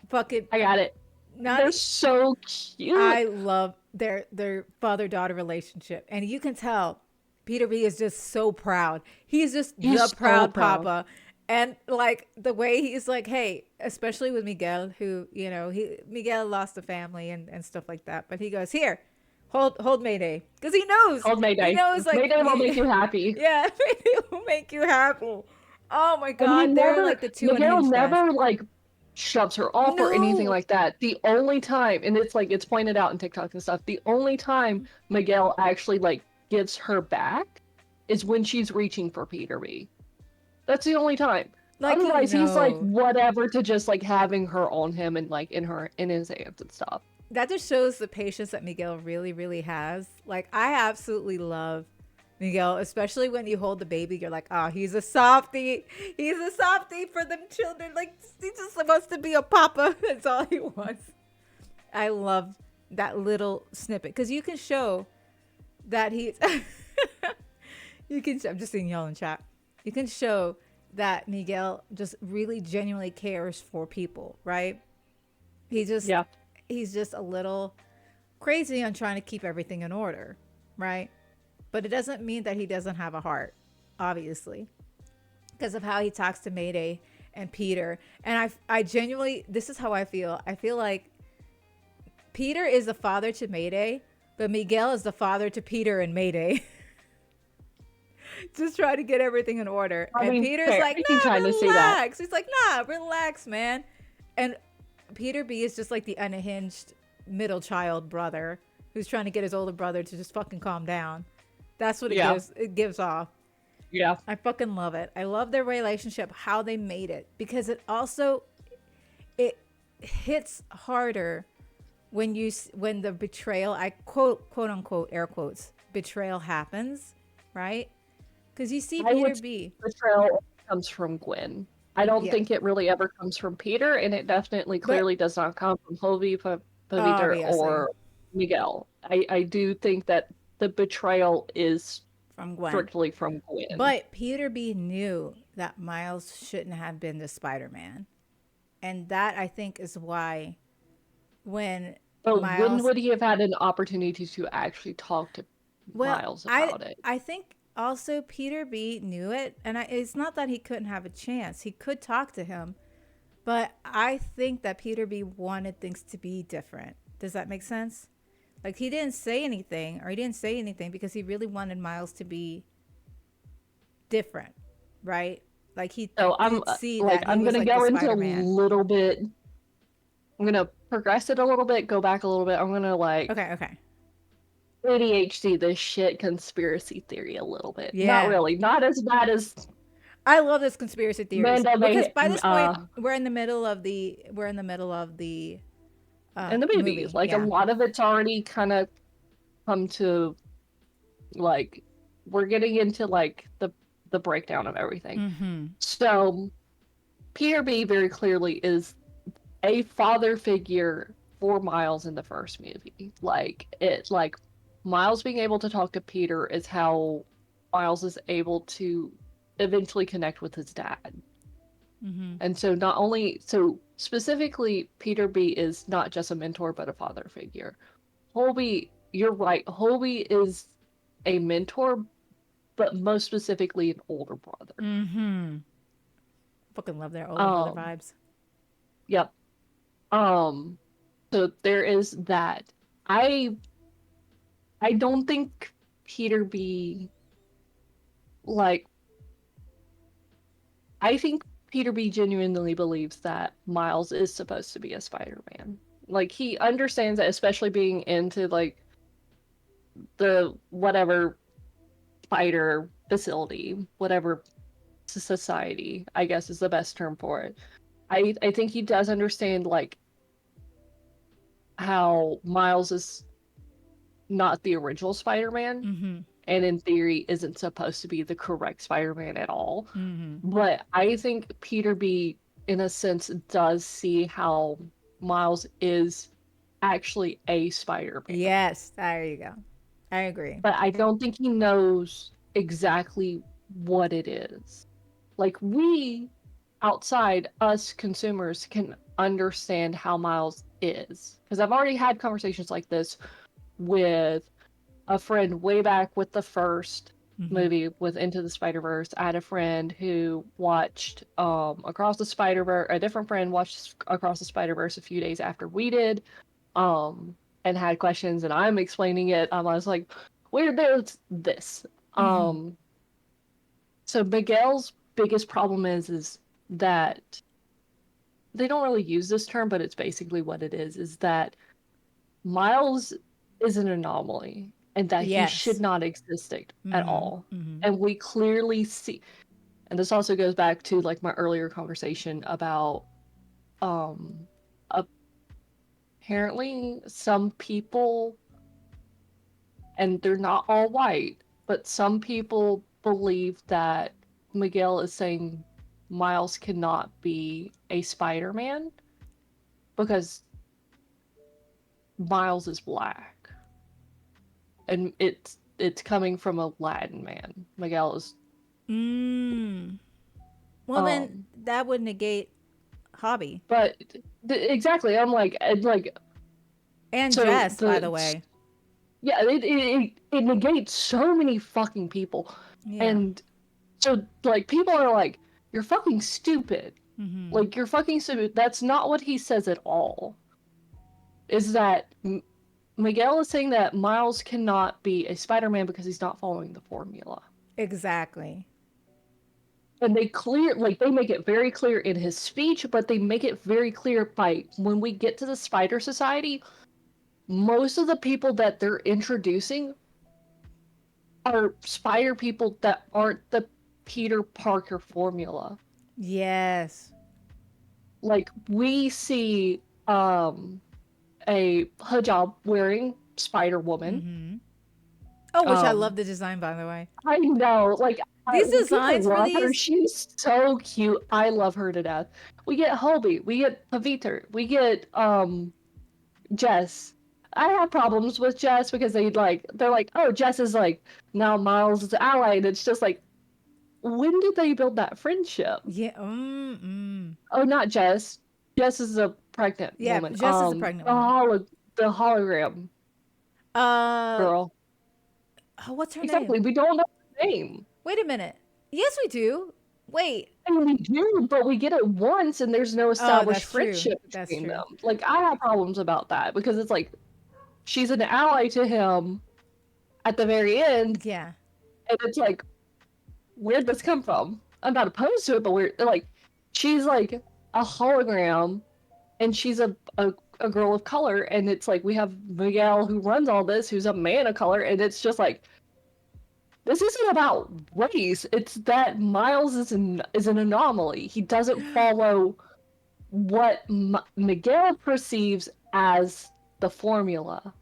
fucking I got it." not. They're so cute. I love their father daughter relationship, and you can tell Peter B is just so proud. He's just the He's so proud proud. papa, and like the way he's like, hey, especially with Miguel, who Miguel lost a family and stuff like that, but he goes here, hold Mayday, because Called he Mayday. knows like Mayday will make you happy. yeah, Mayday will make you happy. Oh my And he god, they're never, like the two Miguel unhinged guys. never like shoves her off or anything No. like that. The only time, and it's like it's pointed out in TikTok and stuff, the only time Miguel actually like gives her back is when she's reaching for Peter B. That's the only time. Like, Otherwise, he's like no. whatever to just like having her on him and like in his hands and stuff. That just shows the patience that Miguel really, really has. Like, I absolutely love Miguel, especially when you hold the baby. You're like, oh, he's a softie. He's a softie for them children. Like, he just wants to be a papa. That's all he wants. I love that little snippet because you can show that he's. You can. I'm just seeing y'all in chat. You can show that Miguel just really genuinely cares for people, right? He just Yeah. he's just a little crazy on trying to keep everything in order, right? But it doesn't mean that he doesn't have a heart, obviously, because of how he talks to Mayday and Peter. And I genuinely, this is how I feel. I feel like Peter is the father to Mayday, but Miguel is the father to Peter and Mayday. Just try to get everything in order. I And mean, Peter's fair. like, You can kind nah, of see that. relax. He's like, nah, relax, man. And Peter B is just like the unhinged middle child brother who's trying to get his older brother to just fucking calm down. That's what Yeah. it gives off. Yeah. I fucking love it. I love their relationship, how they made it, because it also it hits harder when when the betrayal, I quote unquote air quotes, betrayal happens, right? Because you see I Peter would say B. betrayal comes from Gwen. I don't Yeah, think it really ever comes from Peter, and it definitely but clearly does not come from Hovey, Paviter, obviously or Miguel. I do think that the betrayal is from Gwen. strictly from Gwen. But Peter B knew that Miles shouldn't have been the Spider-Man. And that I think is why when But when Miles, would he have had an opportunity to actually talk to well, Miles I about it? I think also Peter B knew it, and it's not that he couldn't have a chance. He could talk to him, but I think that Peter B wanted things to be different. Does that make sense? Like he didn't say anything, or he didn't say anything because he really wanted Miles to be different, right? Like he So I'm did see like that he I'm was gonna like the go into a Spider-Man. little bit. I'm gonna progress it a little bit, go back a little bit. I'm gonna like Okay, okay. ADHD this shit conspiracy theory a little bit. Not Yeah. really, not as bad as I love this conspiracy theories Manda because may by this point we're in the middle of the in the movies. movie. Like a Yeah. lot of it's already kind of come to like we're getting into like the breakdown of everything. Mm-hmm. So Peter B very clearly is a father figure for Miles in the first movie. Like Miles being able to talk to Peter is how Miles is able to eventually connect with his dad. Mm-hmm. And so not only so specifically Peter B is not just a mentor but a father figure. Holby, you're right. Holby is a mentor, but most specifically an older brother. Mm-hmm. Fucking love their older brother Um, vibes. yep. Um, so there is that. I I don't think Peter B like I think Peter B genuinely believes that Miles is supposed to be a Spider-Man. Like he understands that, especially being into like the whatever spider facility, whatever society, I guess is the best term for it. I think he does understand like how Miles is not the original Spider-Man Mm-hmm. and in theory isn't supposed to be the correct Spider-Man at all. Mm-hmm. But I think Peter B in a sense does see how Miles is actually a Spider-Man. Yes, there you go. I agree. But I don't think he knows exactly what it is. Like we outside us consumers can understand how Miles is because I've already had conversations like this with a friend way back with the first Mm-hmm. movie with Into the Spider-Verse. I had a friend who watched Across the Spider-Verse. A different friend watched Across the Spider-Verse a few days after we did, um, and had questions, and I'm explaining it. I was like, "Where there's this." Mm-hmm. Um, so Miguel's biggest problem is that they don't really use this term, but it's basically what it is that Miles is an anomaly and that he should Yes. not exist at Mm-hmm. all. Mm-hmm. And we clearly see, and this also goes back to like my earlier conversation about um apparently some people, and they're not all white, but some people believe that Miguel is saying Miles cannot be a Spider-Man because Miles is black. And it's coming from a Latin man. Miguel is Mm. Well, then um that would negate Hobby but exactly, I'm like and so Jess, by the the way. yeah, it negates so many fucking people. Yeah. And so like people are like, you're fucking stupid. Mm-hmm. Like you're fucking stupid. That's not what he says at all. Is that Miguel is saying that Miles cannot be a Spider-Man because he's not following the formula. Exactly. And they make it very clear in his speech, but they make it very clear by when we get to the Spider Society, most of the people that they're introducing are spider people that aren't the Peter Parker formula. Yes. Like we see a hijab wearing Spider Woman. Mm-hmm. Oh, which I love Um the design, by the way. I know, like These people designs for love her. these. She's so cute. I love her to death. We get Hobie, we get Paviter, we get Jess. I have problems with Jess because they're like, oh, Jess is like now Miles' ally, and it's just like, when did they build that friendship? Yeah. Mm-mm. Oh, not Jess. Jess is a pregnant Yeah. woman. Jess is a pregnant woman. The hologram Uh, girl. oh, what's her name? Exactly. We don't know her name. Wait a minute. Yes, we do. Wait. I mean, we do, but we get it once, and there's no Oh, established that's true. friendship That's between true. them. Like, I have problems about that because it's like she's an ally to him at the very end, Yeah. and it's like, where'd this come from? I'm not opposed to it, but we're like, she's like a hologram, and she's a girl of color, and it's like we have Miguel who runs all this, who's a man of color, and it's just like this isn't about race. It's that Miles is an anomaly. He doesn't follow what Miguel perceives as the formula,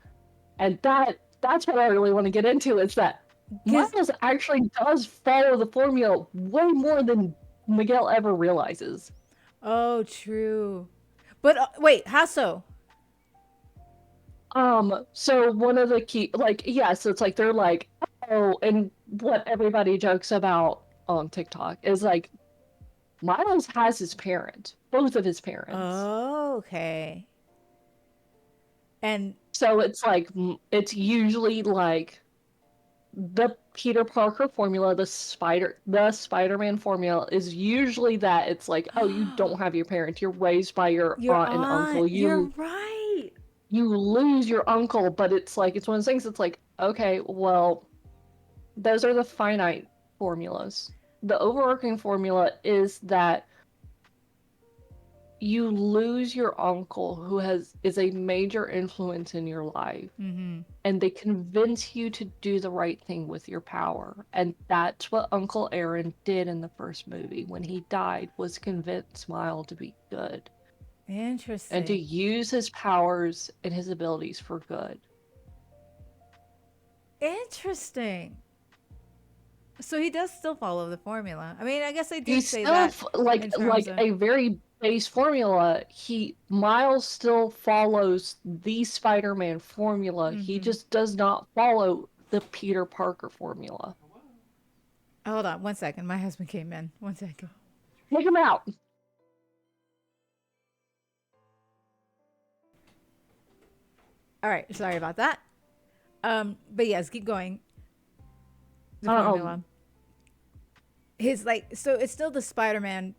and that's what I really want to get into. Is that Cause Miles actually does follow the formula way more than Miguel ever realizes. oh, true. But wait, how so? So one of the key, like, yeah, so it's like they're like, oh, and what everybody jokes about on TikTok is like Miles has his parent, both of his parents. Oh, okay. And So it's like it's usually like the Peter Parker formula, the Spider-Man formula is usually that it's like, oh, you don't have your parent, you're raised by your your aunt and uncle. aunt. You're right. You lose your uncle, but it's like it's one of those things. It's like, okay, well, those are the finite formulas. The overarching formula is that you lose your uncle who is a major influence in your life, Mm-hmm. and they convince you to do the right thing with your power. And that's what Uncle Aaron did in the first movie when he died, was convince Smile to be good and to Interesting. use his powers and his abilities for good. Interesting. So he does still follow the formula. I mean, I guess they did He's say still that in terms like of. a very base formula. He Miles still follows the Spider-Man formula. He Mm-hmm. just does not follow the Peter Parker formula. Hold on, 1 second. My husband came in. 1 second. Take him out. All right, sorry about that. But yes, keep going. The Um, formula. His like so it's still the Spider-Man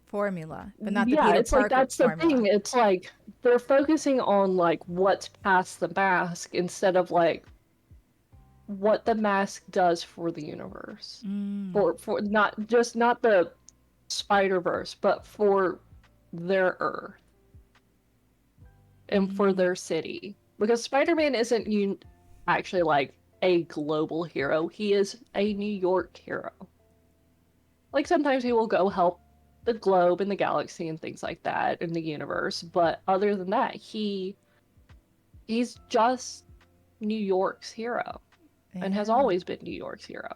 formula, but not the yeah, Peter it's like Parker that's the thing. formula. It's like they're focusing on like what's past the mask instead of like what the mask does for the universe. Mm. For not just not the Spider-Verse, but for their Earth and for Mm, their city. Because Spider-Man isn't actually like a global hero. He is a New York hero. Like sometimes he will go help the globe and the galaxy and things like that in the universe, but other than that, he's just New York's hero and has yeah. always been New York's hero.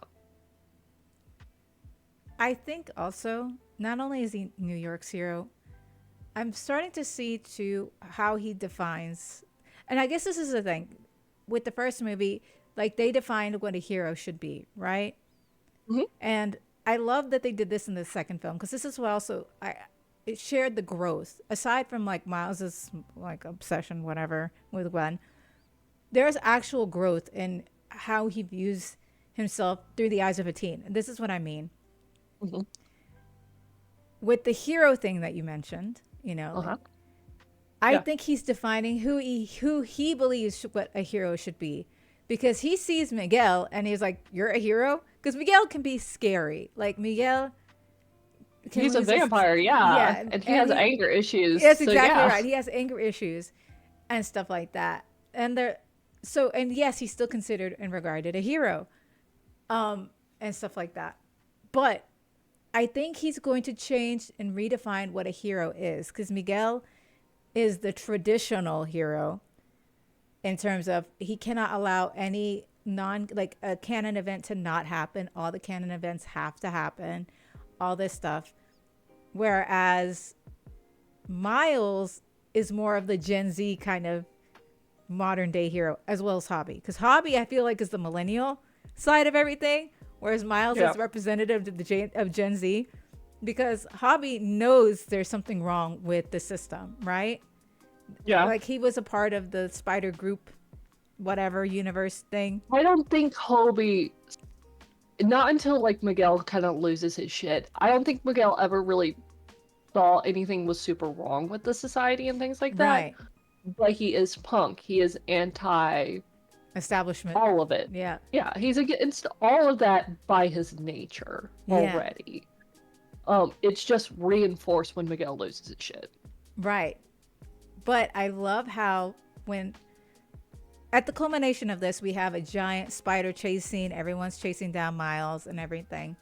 I think also, not only is he New York's hero, I'm starting to see too how he defines, and I guess this is the thing with the first movie, like they defined what a hero should be, right? Hmm. And I love that they did this in the second film because this is what also I it shared the growth aside from like Miles's like obsession whatever with Gwen. There's actual growth in how he views himself through the eyes of a teen. And this is what I mean Hmm. with the hero thing that you mentioned. You know, like Uh-huh. I Yeah. think he's defining who he believes what a hero should be, because he sees Miguel and he's like, "You're a hero," because Miguel can be scary. Like Miguel can He's a lose his vampire, yeah, yeah, and he and has he anger issues, that's so exactly yeah. right. He has anger issues and stuff like that, and they're so and yes, he's still considered and regarded a hero, and stuff like that. But I think he's going to change and redefine what a hero is, because Miguel is the traditional hero in terms of he cannot allow any non like a canon event to not happen. All the canon events have to happen, all this stuff. Whereas Miles is more of the Gen Z kind of modern day hero, as well as Hobby. Because Hobby, I feel like, is the millennial side of everything, whereas Miles Yeah. is representative of of Gen Z. Because Hobby knows there's something wrong with the system, right? Yeah. Like he was a part of the Spider Group, whatever universe thing. I don't think Hobie, not until like Miguel kind of loses his shit. I don't think Miguel ever really thought anything was super wrong with the society and things like that. Right. But he is punk. He is anti Establishment. all of it. Yeah. Yeah, he's against all of that by his nature Yeah. already. It's just reinforced when Miguel loses his shit. Right. But I love how when at the culmination of this we have a giant spider chase scene, everyone's chasing down Miles and everything.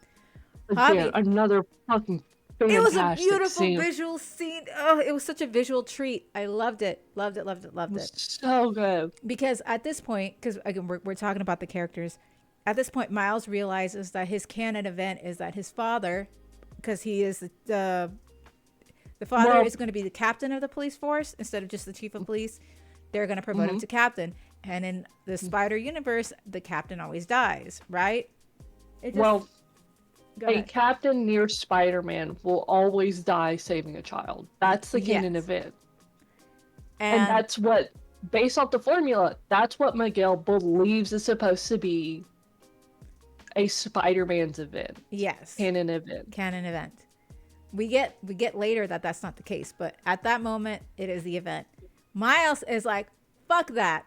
Again, Hobby, another fucking it was a fantastic beautiful scene. visual scene. Oh, it was such a visual treat. I loved it. Loved it, loved it, It loved was it. so good. Because at this point, because again, we're talking about the characters, at this point, Miles realizes that his canon event is that his father, because he is the father Well, is going to be the captain of the police force instead of just the chief of police. They're going to promote him mhm. to captain. And in the Spider universe, the captain always dies, right? It just Well, go a ahead. captain near Spider-Man will always die saving a child. That's the canon Yes. event. And And that's what, based off the formula, that's what Miguel believes is supposed to be a Spider-Man's event, yes, canon event. canon event. We get later that that's not the case, but at that moment it is the event. Miles is like, fuck that.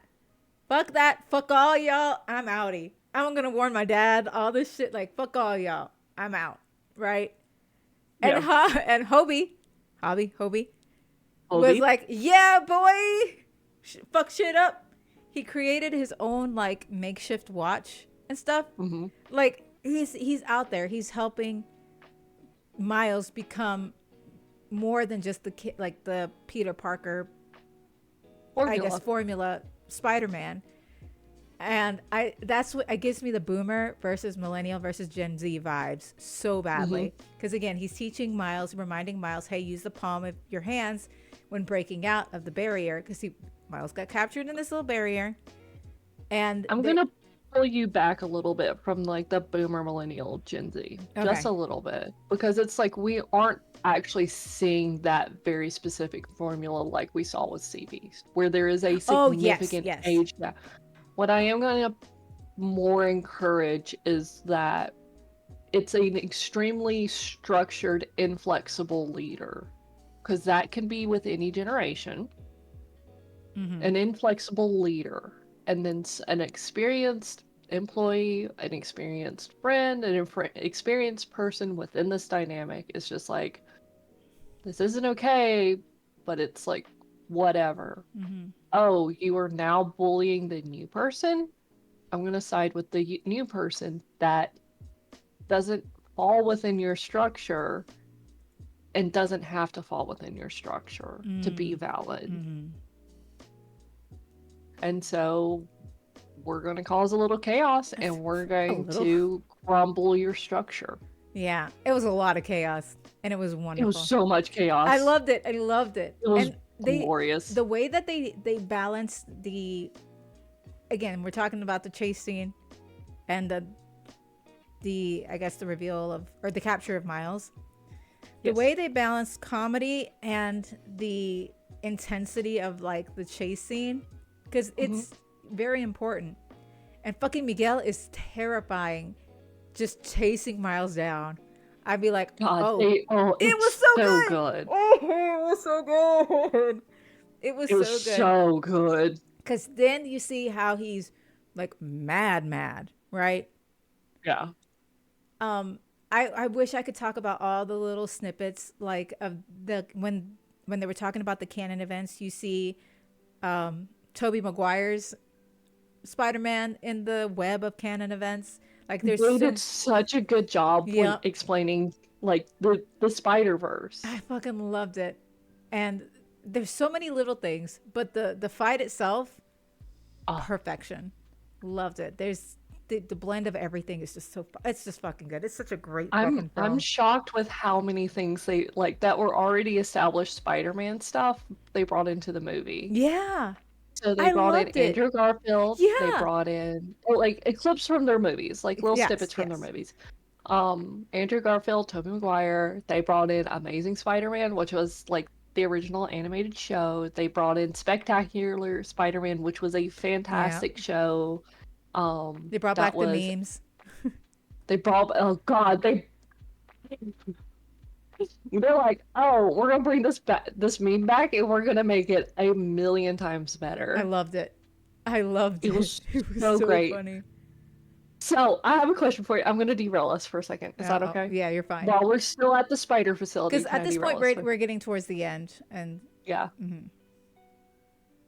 Fuck that. Fuck all y'all. I'm outie. I'm gonna warn my dad. All this shit. Like fuck all y'all. I'm out. Right. And Yeah. and Hobie was Obi. like, yeah, boy. Fuck shit up. He created his own like makeshift watch and stuff. Mm-hmm. Like he's out there. He's helping Miles become more than just the kid, like the Peter Parker, I guess, Formula. formula Spider-Man. And I that's what it gives me the boomer versus millennial versus Gen Z vibes so Mm-hmm. badly. Because again, he's teaching Miles, reminding Miles, hey, use the palm of your hands when breaking out of the barrier. Because he Miles got captured in this little barrier, and I'm they gonna pull you back a little bit from like the boomer millennial Gen Z. Just okay. a little bit. Because it's like we aren't actually seeing that very specific formula like we saw with CBs, where there is a Oh yes, significant yes. age gap. What I am gonna more encourage is that it's an extremely structured, inflexible leader. Because that can be with any generation, Mm-hmm. an inflexible leader, and then an experienced employee, an experienced friend, an experienced person within this dynamic is just like, this isn't okay, but it's like, whatever. Mm-hmm. Oh, you are now bullying the new person? I'm going to side with the new person that doesn't fall within your structure and doesn't have to fall within your structure to be valid. Mm-hmm. And so we're going to cause a little chaos and we're A going little. to crumble your structure. Yeah, it was a lot of chaos, and it was It was wonderful. so much I chaos. loved it. I loved it. It was And glorious. the way that they balanced the, again, we're talking about the chase scene and the I guess the reveal of, or the capture of Miles. The Yes. way they balanced comedy and the intensity of like the chase scene, because it's very important. And fucking Miguel is terrifying, just chasing Miles down. I'd be like, God, oh, it was it was so so good. good. Oh, it was so good. It was It was so good. so good. Because then you see how he's like mad, right? Yeah. I wish I could talk about all the little snippets like of the when they were talking about the canon events. You see Tobey Maguire's Spider-Man in the web of canon events. Like there's They so, did such a good job yeah, explaining like the Spider-Verse. I fucking loved it. And there's so many little things, but the fight itself, Oh, perfection. Loved it. There's the blend of everything is just so it's just fucking good. It's such a great fucking I'm film. shocked with how many things they like that were already established Spider-Man stuff they brought into the movie. Yeah. So they I brought in loved it. Andrew Garfield, they Yeah. brought in like clips from their movies, like little Yes, snippets from their yes. movies. Andrew Garfield, Tobey Maguire, they brought in Amazing Spider-Man, which was like the original animated show. They brought in Spectacular Spider-Man, which was a Yeah. fantastic show. They brought That back the was memes. they brought oh god, they're like, oh, we're gonna bring this meme back and we're gonna make it a million times I better. loved it. I loved It it. was It was so so great. funny. So I have a question for you. I'm gonna derail us for a second. Is that Oh, okay? yeah, you're fine. While we're still at the spider facility, Because can at I this derail point, us? we're getting towards the end, and Yeah. mhm.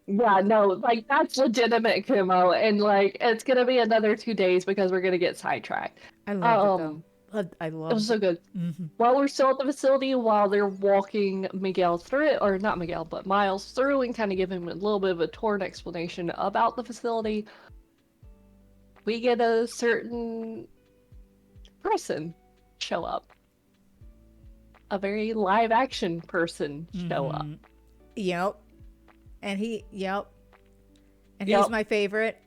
Yeah, no, like that's legitimate, Kumo, and like it's gonna be another 2 days because we're gonna get sidetracked. I loved it though. Um, I it was loved so it. good. Hmm. While we're still at the facility, while they're walking Miguel through it, or not Miguel, but Miles through, and kind of give him a little bit of a tour and explanation about the facility, we get a certain person show up, a very live action person show up. Yep. Yep. And he's Yep. my favorite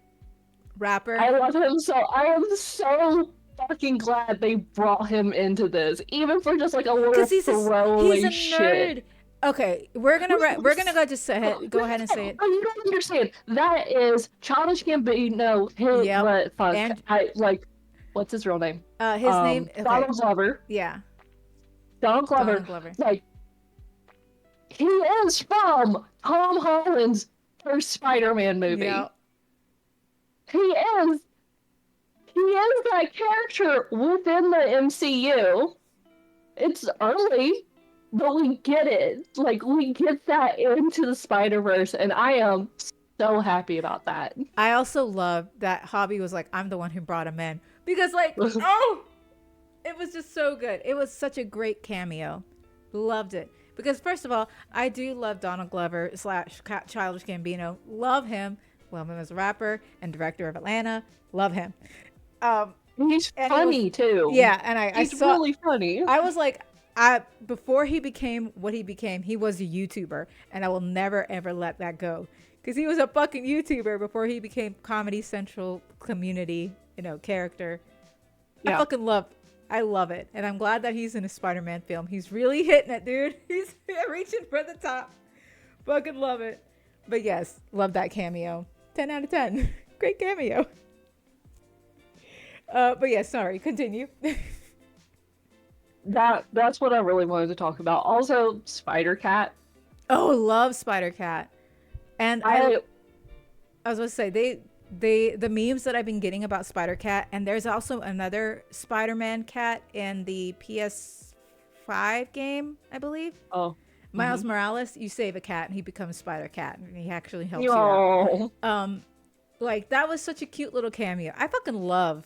rapper. I love him so. I am so fucking glad they brought him into this, even for just like a little Because he's a throwaway nerd. shit. Okay, we're gonna go just ahead. Go ahead and say it. Oh, you don't understand. That is Childish Gambino. His Yep. what? Fuck. And I like. What's his real name? his name. Okay. Donald Glover. Yeah. Donald Glover. Donald Glover. Like, he is from Tom Holland's first Spider-Man movie. Yep. He is. He is that character within the MCU. It's early, but we get it. Like, we get that into the Spider-Verse, and I am so happy about that. I also love that Hobby was like, I'm the one who brought him in. Because, like, oh, it was just so good. It was such a great cameo. Loved it. Because, first of all, I do love Donald Glover / Childish Gambino. Love him. Love him as a rapper and director of Atlanta. Love him. He's And funny, too. Yeah, and I He's saw, really funny. I was like, before he became what he became, he was a YouTuber, and I will never ever let that go, because he was a fucking YouTuber before he became Comedy Central community, character. Yeah. I love it, and I'm glad that he's in a Spider-Man film. He's really hitting it, dude. He's reaching for the top. Fucking love it. But yes, love that cameo. 10 out of 10. Great cameo. But yeah, sorry. Continue. That's what I really wanted to talk about. Also, Spider-Cat. Oh, love Spider-Cat. And I was going to say the memes that I've been getting about Spider-Cat, and there's also another Spider-Man cat in the PS5 5 game, I believe. Oh. Miles Morales, you save a cat and he becomes Spider Cat and he actually helps you out. No. Like that was such a cute little cameo. I fucking love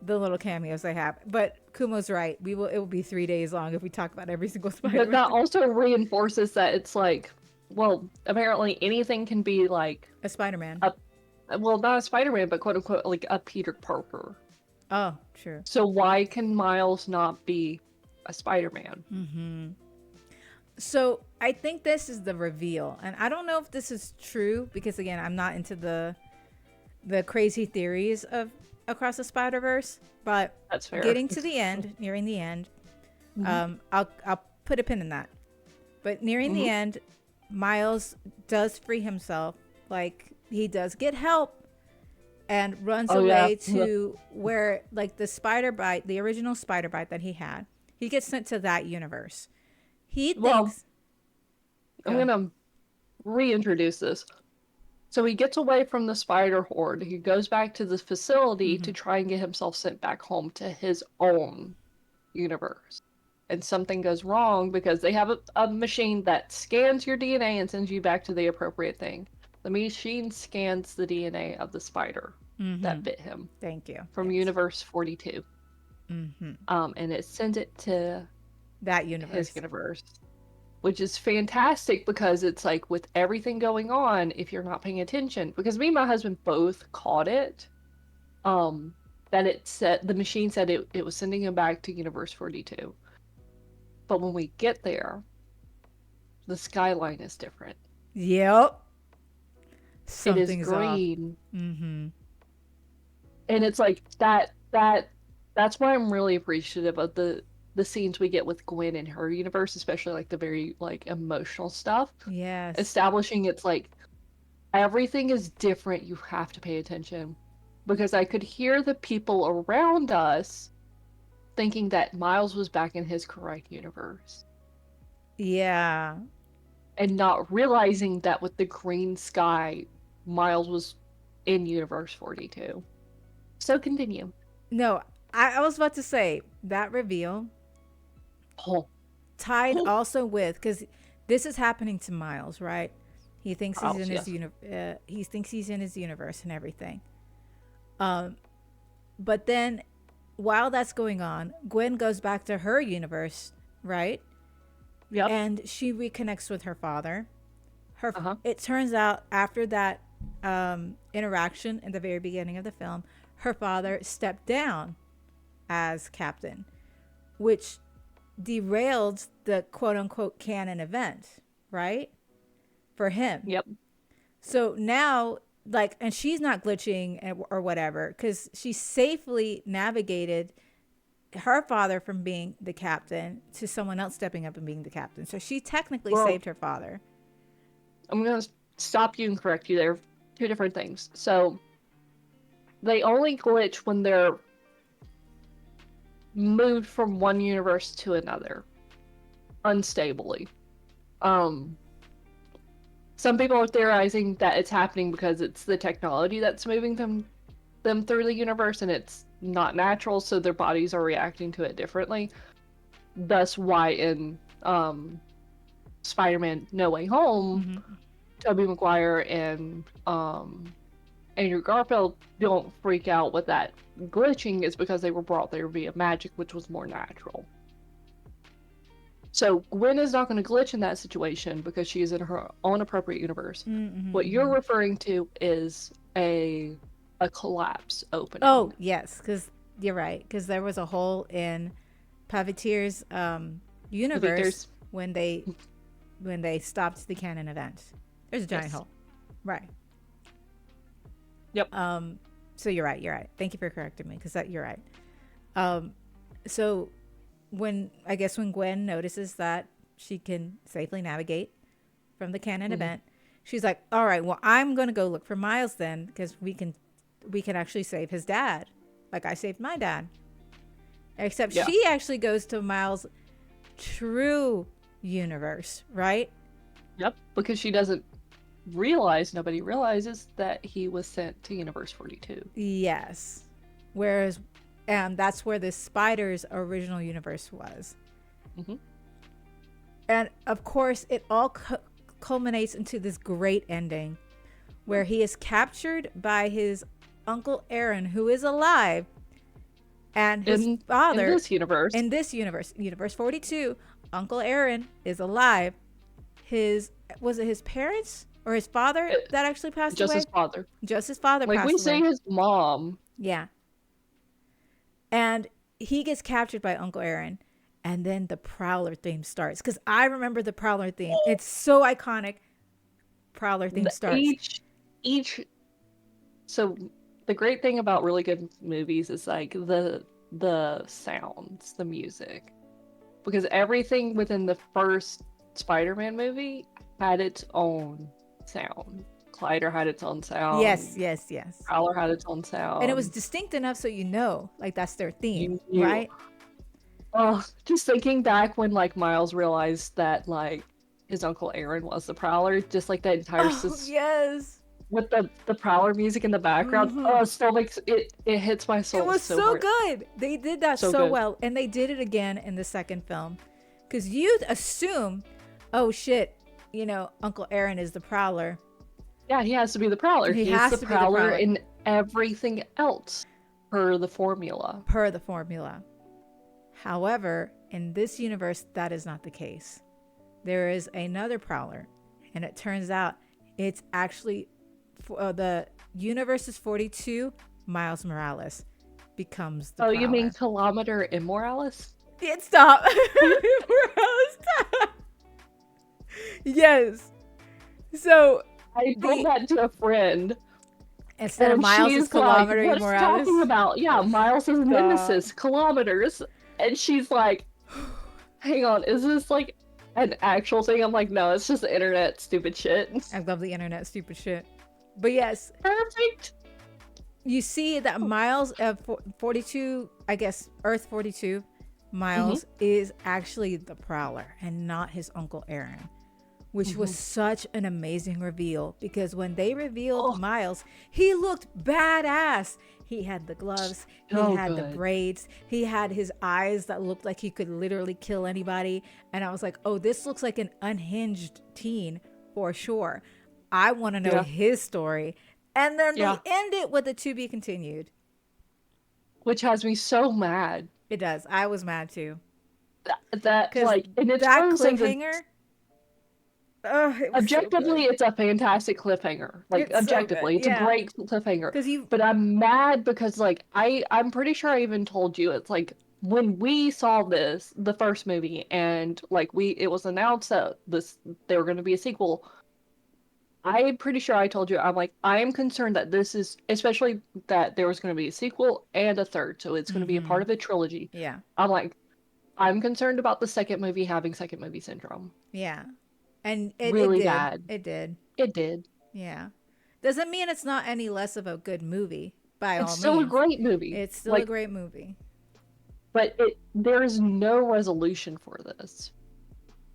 the little cameos they have. But Kumo's right. It will be 3 days long if we talk about every single But Spider-Man. that also reinforces that it's like, well, apparently anything can be like A Spider-Man. a, well, not a Spider-Man, but quote unquote like a Peter Parker. Oh, true. So why can Miles not be a Spider-Man? So I think this is the reveal, and I don't know if this is true because again, I'm not into the crazy theories of across the Spider-Verse. But That's fair. getting to the end, nearing the end, I'll put a pin in that. But nearing the end, Miles does free himself. Like he does get help and runs away to where like the spider bite, the original spider bite that he had. He gets sent to that universe. He thinks I'm gonna reintroduce this. So he gets away from the spider horde. He goes back to the facility to try and get himself sent back home to his own universe. And something goes wrong because they have a machine that scans your DNA and sends you back to the appropriate thing. The machine scans the DNA of the spider that bit him. Thank you. From Universe 42. And it sends it to that universe. His universe. Which is fantastic because it's like with everything going on, if you're not paying attention, because me and my husband both caught it, that it said, the machine said it was sending him back to Universe 42. But when we get there, the skyline is different. Yep. Something's it is green. And it's like that's why I'm really appreciative of the scenes we get with Gwen in her universe, especially like the very like emotional stuff. Yes. Establishing it's like everything is different. You have to pay attention. Because I could hear the people around us thinking that Miles was back in his correct universe. Yeah. And not realizing that with the green sky, Miles was in Universe 42. So continue. No, I was about to say that reveal tied also with, because this is happening to Miles, right? He thinks he's in his he thinks he's in his universe and everything. But then while that's going on, Gwen goes back to her universe, right? Yep. And she reconnects with her father. It turns out after that interaction in the very beginning of the film, her father stepped down as captain, which derailed the quote-unquote canon event, right? For him. Yep. So now, like, and she's not glitching or whatever, because she safely navigated her father from being the captain to someone else stepping up and being the captain. So she technically saved her father. I'm going to stop you and correct you there. Two different things. So they only glitch when they're moved from one universe to another unstably. Some people are theorizing that it's happening because it's the technology that's moving them through the universe and it's not natural, so their bodies are reacting to it differently. Thus why in Spider-Man No Way Home, Tobey Maguire and Andrew Garfield don't freak out with that glitching is because they were brought there via magic, which was more natural. So Gwen is not going to glitch in that situation because she is in her own appropriate universe. What you're referring to is a collapse opening. Oh, yes, because you're right. Because there was a hole in Puppeteer's universe when they stopped the canon event. There's a giant hole. Right. Yep. So you're right. Thank you for correcting me, because you're right. So when Gwen notices that she can safely navigate from the canon event, she's like, all right, well, I'm going to go look for Miles then, because we can actually save his dad. Like I saved my dad. Except she actually goes to Miles' true universe, right? Yep, because she doesn't nobody realizes that he was sent to Universe 42. Yes. Whereas, that's where the Spider's original universe was. And of course, it all culminates into this great ending where he is captured by his uncle Aaron, who is alive, and his In father. this universe, In this universe 42, Uncle Aaron is alive. His Was it his parents or his father it, that actually passed just away? his father. Just his father Like we passed say, away. his mom. Yeah. And he gets captured by Uncle Aaron. And then the Prowler theme starts. Because I remember the Prowler theme. It's so iconic. Prowler theme The, starts. each. So the great thing about really good movies is like the sounds, the music, because everything within the first Spider-Man movie had its own sound. Collider had its own Yes, sound. yes, yes. Prowler had its own And it was sound. distinct enough so you know, like that's their theme, You knew. right? Oh, just thinking back when like Miles realized that like his uncle Aaron was the Prowler, just like that entire Oh, yes. with the Prowler music in the background. Mm-hmm. Oh, it still makes it hits my It soul was so so hard. good. They did that So so good. well. And they did it again in the second film. Because you assume, oh shit, Uncle Aaron is the Prowler. Yeah, he has to be the Prowler. He He's has the to be the Prowler Prowler in everything else per the formula. per the formula. However, in this universe, that is not the case. There is another Prowler. And it turns out it's actually the universe is 42. Miles Morales becomes the Oh, you mean Prowler. Kilometer Immortalis? Stop. Stop. Yes. So I told that to a friend, instead of and Miles is she's like, Kilometer "What are you Morales. talking about? Yeah, Miles is Stop. Nemesis, kilometers." And she's like, "Hang on, is this like an actual thing?" I'm like, "No, it's just internet stupid shit." I love the internet stupid shit. But yes, Perfect. you see that Miles of 42, I guess Earth 42, Mm-hmm. Miles is actually the Prowler and not his Uncle Aaron, which was such an amazing reveal because when they revealed Oh, Miles, he looked badass. He had the gloves, he so had the good. braids, he had his eyes that looked like he could literally kill anybody. And I was like, oh, this looks like an unhinged teen for sure. I want to know Yeah, his story. And then they yeah. end it with a to be continued. Which has me so mad. It does. I was mad too. That Because like in its that terms of cliffhanger, oh, it was so objectively good. it's a fantastic cliffhanger. Like It's so good. objectively, it's a Yeah. great cliffhanger. Because you, But I'm mad because like I'm pretty sure I even told you it's like when we saw this the first movie and like we it was announced that this there were going to be a sequel. I'm pretty sure I told you I'm like I am concerned that this is especially that there was going to be a sequel and a third, so it's going to be a part of a trilogy. yeah. I'm like I'm concerned about the second movie having second movie syndrome. Yeah. And it Really did. bad. It did. It did. Yeah. Doesn't mean it's not any less of a good movie, by It's all still a means. great movie. It's still a Like, great movie. but there is no resolution for this.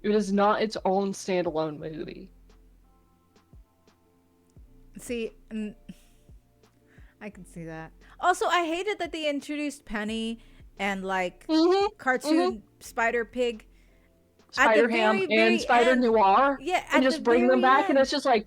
It is not its own standalone movie. See, I can see that. Also, I hated that they introduced Penny and like Mm-hmm. cartoon Spider Pig at the Spider Ham very, and very Spider end. Noir, Yeah, and at the just bring them very back, and end. it's just like,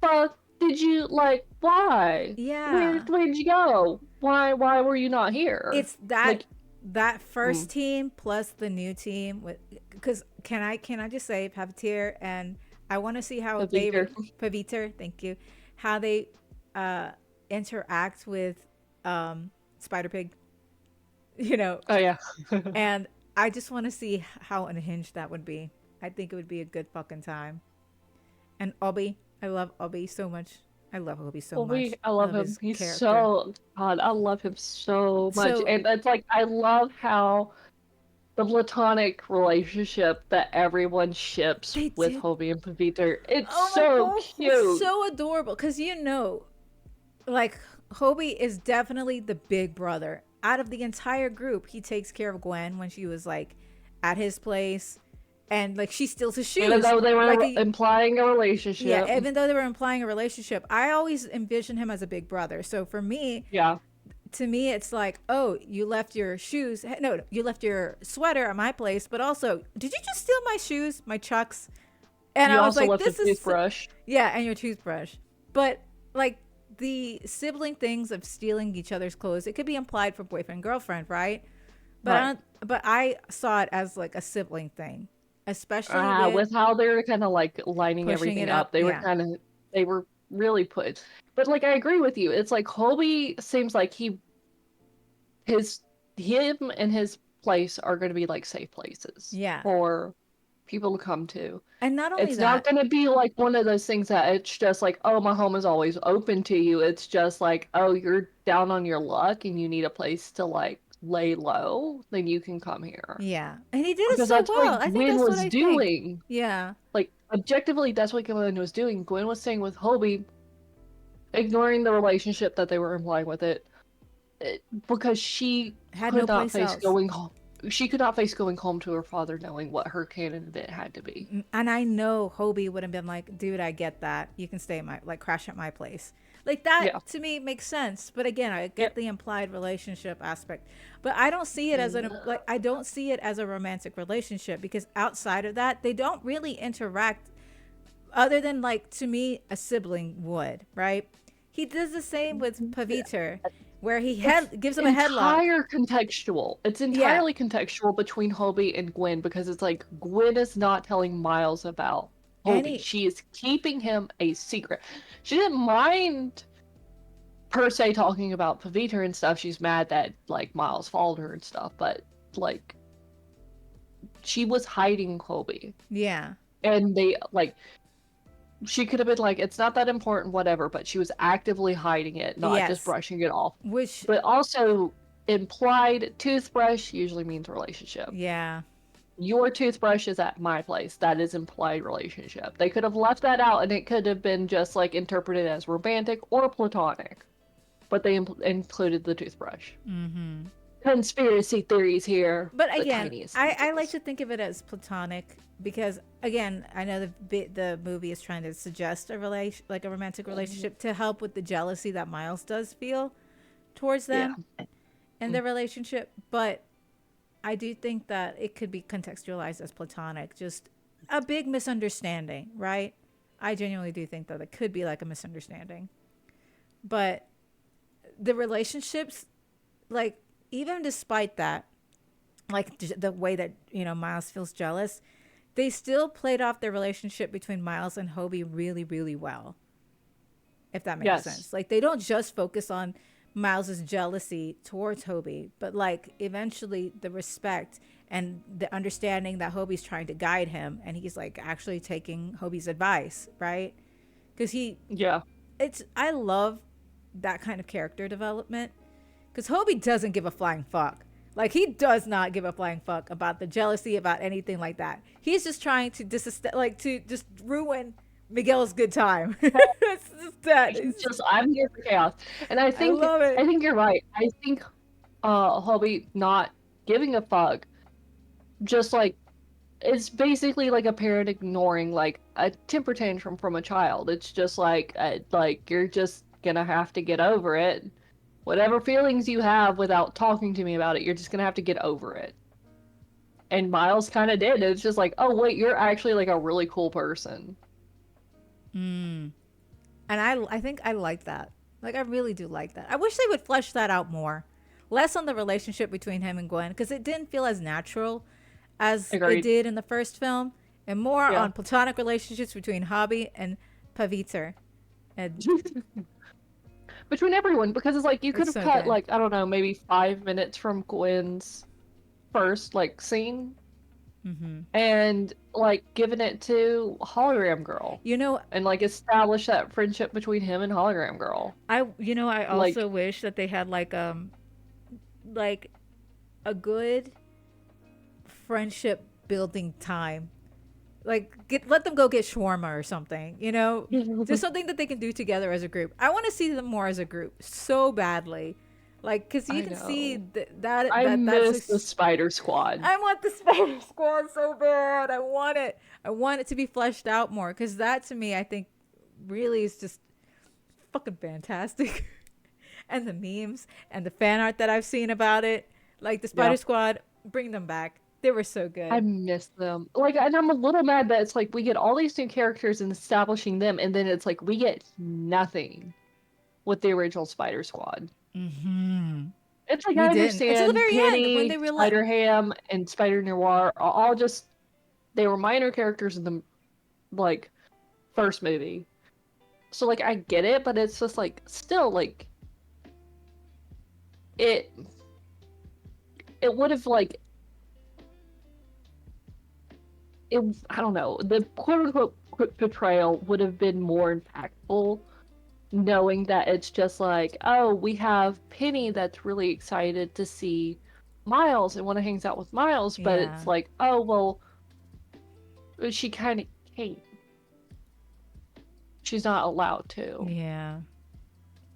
fuck, did you like why? Yeah. Where did you go? Why were you not here? It's that Like, that first mm, team plus the new team with because can I just say Pavitier and I want to see how the they feature. Paviter, thank you, how they uh interact with Spider Pig, you know, Oh yeah. and I just want to see how unhinged that would be. I think it would be a good fucking time. And Obi, I love Obi so much. I love Obi so much. I I love love him. his He's character. so God. I love him so much, So and it's like I love how the platonic relationship that everyone ships they with did. Hobie and Pavita. It's Oh my so god, it was cute. so adorable. Cause like Hobie is definitely the big brother. Out of the entire group, he takes care of Gwen when she was like at his place, and like she steals his Even shoes. though they Like were a, implying a yeah, relationship. even though they were implying a relationship, I always envision him as a big brother. So for me, Yeah. to me it's like, oh, you left your shoes, no, you left your sweater at my place, but also, did you just steal my shoes, my chucks? And You I was also like, left a this is toothbrush. yeah, and your toothbrush. But like the sibling things of stealing each other's clothes, it could be implied for boyfriend girlfriend, right? But Right. I saw it as like a sibling thing, especially with With how they're kind of like lining pushing it everything up. up, Yeah. they were really put. But like, I agree with you. It's like Hobie seems like his, him and his place are going to be like safe places Yeah. for people to come to. And not only It's not that, going to be like one of those things that it's just like, oh, my home is always open to you. It's just like, oh, you're down on your luck and you need a place to like lay low, then you can come here. yeah. And he did it Because so that's what well. I think Gwen that's what was I think. doing. Yeah. Like, objectively, that's what Gwen was doing. Gwen was saying with Hobie, ignoring the relationship that they were implying with because she Had no could not place face else. going home. She could not face going home to her father knowing what her canon event had to be. And I know Hobie would have been like, dude, I get that. You can stay at my, like, crash at my place. Like, that Yeah. to me makes sense. But again, I Yeah. get the implied relationship aspect. But I don't see it as an, like, I don't see it as a romantic relationship because outside of that, they don't really interact other than, like, to me, a sibling would, right? He does the same with Paviter, where It's gives him a headlock. contextual. It's Yeah. entirely contextual between Hobie and Gwen because it's like Gwen is not telling Miles about Hobie. Any, She is keeping him a secret. She didn't mind per se talking about Pavita and stuff. She's mad that like Miles followed her and stuff, but like she was hiding Hobie. yeah. And they like she could have been like, it's not that important, whatever, but she was actively hiding it, not just Yes. brushing it off. Which, But also, implied toothbrush usually means relationship. yeah. Your toothbrush is at my place. That is implied relationship. They could have left that out and it could have been just like interpreted as romantic or platonic. But they included the toothbrush. Mm-hmm. Conspiracy theories here. But The again, tiniest I like details. to think of it as platonic because again, I know the movie is trying to suggest a relation, like a romantic relationship, to help with the jealousy that Miles does feel towards Yeah. them and their relationship. But I do think that it could be contextualized as platonic, just a big misunderstanding, right? I genuinely do think that it could be like a misunderstanding. But the relationships, like, even despite that, like the way that, you know, Miles feels jealous, they still played off their relationship between Miles and Hobie really, really well, if that makes Yes. sense. Like, they don't just focus on Miles's jealousy towards Hobie, but like eventually the respect and the understanding that Hobie's trying to guide him and he's like actually taking Hobie's advice, right? Because Yeah. I love that kind of character development because Hobie doesn't give a flying fuck. Like, he does not give a flying fuck about the jealousy, about anything like that. He's just trying to to just ruin Miguel's good time. It's just that. He's just, I'm here for chaos. And I love I it. think you're right. I think Hobie not giving a fuck, just like, it's basically like a parent ignoring like a temper tantrum from a child. It's just like you're just gonna have to get over it. Whatever feelings you have without talking to me about it, you're just gonna have to get over it. And Miles kind of did. It's just like, oh wait, you're actually like a really cool person. Mm. And I think I like that. Like, I really do like that. I wish they would flesh that out more. Less on the relationship between him and Gwen because it didn't feel as natural as it Agreed. did in the first film, and more Yeah. on platonic relationships between Hobby and Paviter. And Between everyone, because it's like you could it's have so cut good. like, I don't know, maybe 5 minutes from Gwen's first like scene Mm-hmm. and like given it to Hologram Girl You know, and like establish that friendship between him and Hologram Girl. I Like, also wish that they had like a good friendship building time. Like, let them go get shawarma or something, you know? Just something that they can do together as a group. I want to see them more as a group so badly. Like, cuz you I can see know. I that's miss the Spider Squad. I want the Spider Squad so bad. I want it. I want it to be fleshed out more cuz that to me I think really is just fucking fantastic. and the memes and the fan art that I've seen about it. Like the Yeah. Spider Squad, bring them back. They were so I good. miss them. Like, and I'm a little mad that it's like we get all these new characters and establishing them, and then it's like we get nothing with the original Spider Squad. Mm-hmm. It's like We I didn't until the understand very end when Penny, they were like, Spider Ham, and Spider Noir are all just they were minor characters in the like first movie. So like I get it, but it's just like still like it it would have like it I don't know, the quote unquote portrayal would have been more impactful knowing that it's just like, oh, we have Penny that's really excited to see Miles and want to hangs out with Miles, but yeah, it's like, oh well, she kind of can't. She's not allowed to. yeah.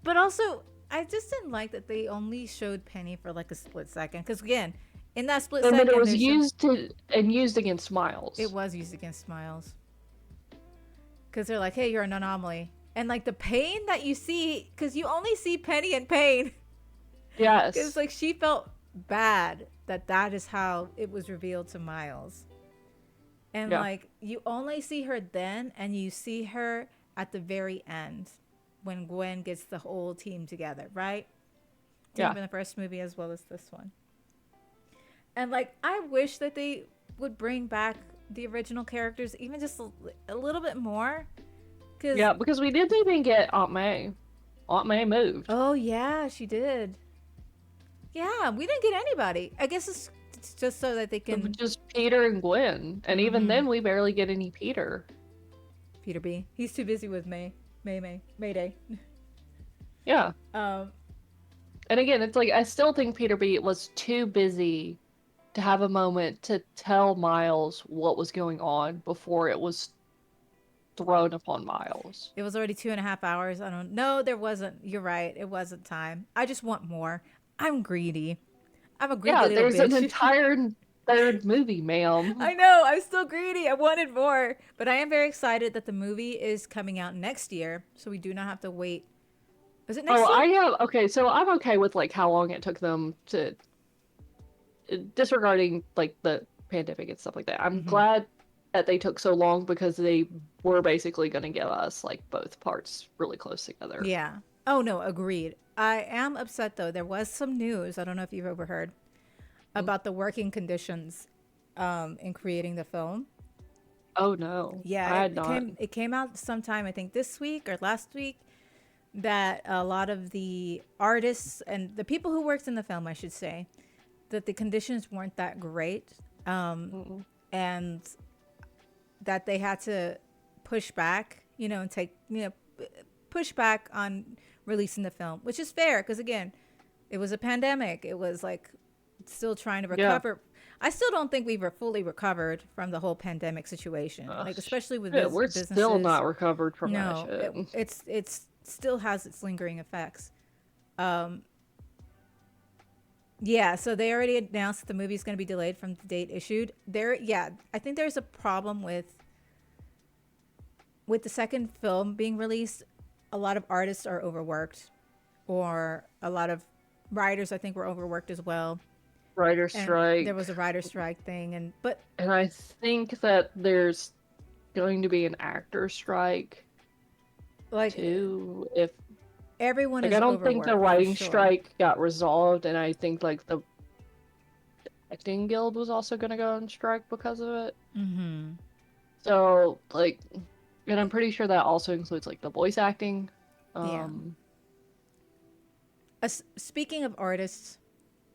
But also, I just didn't like that they only showed Penny for like a split second. Because again, in that split And then it second, was there's some. used to and used against It Miles. was used against Miles. Because they're like, hey, you're an anomaly. And like the pain that you see, because you only see Penny in pain. Because Yes. like she felt bad that that is how it was revealed to Miles. And Yeah. like you only see her then, and you see her at the very end when Gwen gets the whole team together, right? Team Yeah. from the first movie as well as this one. And like I wish that they would bring back the original characters even just a little bit more. Because, Yeah, because we didn't even get Aunt May. Aunt May moved. oh yeah, she did. Yeah, we didn't get anybody. I guess it's just so that they It was can. just Peter and Gwen. And even Mm-hmm. then we barely get any Peter. Peter B. He's too busy with Mayday. Yeah. um, And again, it's like I still think Peter B was too busy to have a moment to tell Miles what was going on before it was thrown upon Miles. it was already 2.5 hours. I don't know. There wasn't. You're right. It wasn't time. I just want more. I'm greedy. I'm a greedy Yeah, little there's an bitch. entire third movie, ma'am. I know. I'm still greedy. I wanted more. But I am very excited that the movie is coming out next year. So we do not have to wait. Is it Oh, next year? I have okay, so I'm okay with like how long it took them to disregarding like the pandemic and stuff like that. I'm Mm-hmm. glad that they took so long because they were basically going to give us like both parts really close together. Yeah. Oh, no. Agreed. I am upset, though. There was some news. I don't know if you've overheard Mm. about the working conditions in creating the film. Oh no, Yeah, I had it not. came it came out sometime I think this week or last week that a lot of the artists and the people who worked in the film, I should say, that the conditions weren't that great, Mm-mm. and that they had to push back, and take push back on releasing the film, which is fair because again, it was a pandemic. It was like still trying to Yeah. recover. I still don't think we were fully recovered from the whole pandemic situation, like especially with Shit, we're still businesses. not recovered from that No, shit. it's still has its lingering effects. Um, yeah, so they already announced that the movie is going to be delayed from the date issued. Yeah, I think there's a problem with the second film being released. A lot of artists are overworked, or a lot of writers I think were overworked as well. Writer And there strike. was a writer strike thing, and but And I think that there's going to be an actor strike like too. If everyone like I is don't think the overworked for writing sure. strike got resolved, and I think like the acting guild was also going to go on strike because of it. Mm-hmm. So like, and I'm pretty sure that also includes like the voice acting. Yeah. Um, Speaking of artists,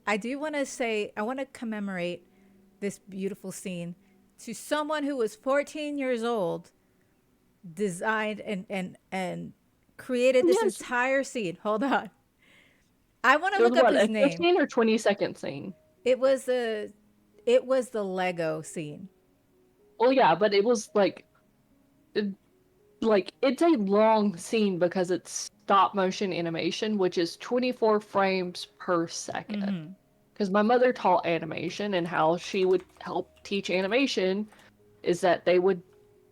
I do want to say I want to commemorate this beautiful scene to someone who was 14 years old, designed and created this yes, entire scene. Hold on, I want to it was look up what his a name. 15 or 20-second scene. It was the Lego scene. Well, yeah, but it was like it's a long scene because it's stop motion animation, which is 24 frames per second. Mm-hmm. Because my mother taught animation, and how she would help teach animation is that they would,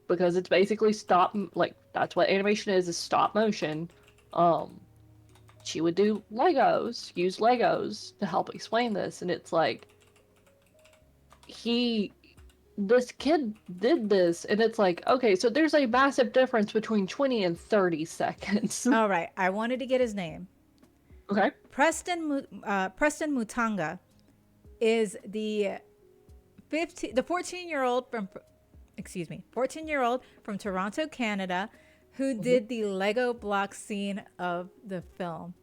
because it's basically stop, like that's what animation is stop motion. Um, she would do Legos, use Legos to help explain this, and it's like he this kid did this, and it's like, okay, so there's a massive difference between 20 and 30 seconds. All right, I wanted to get his name. Okay. Preston Mutanga is the 14-year-old from, 14-year-old from Toronto, Canada, who did the Lego block scene of the film.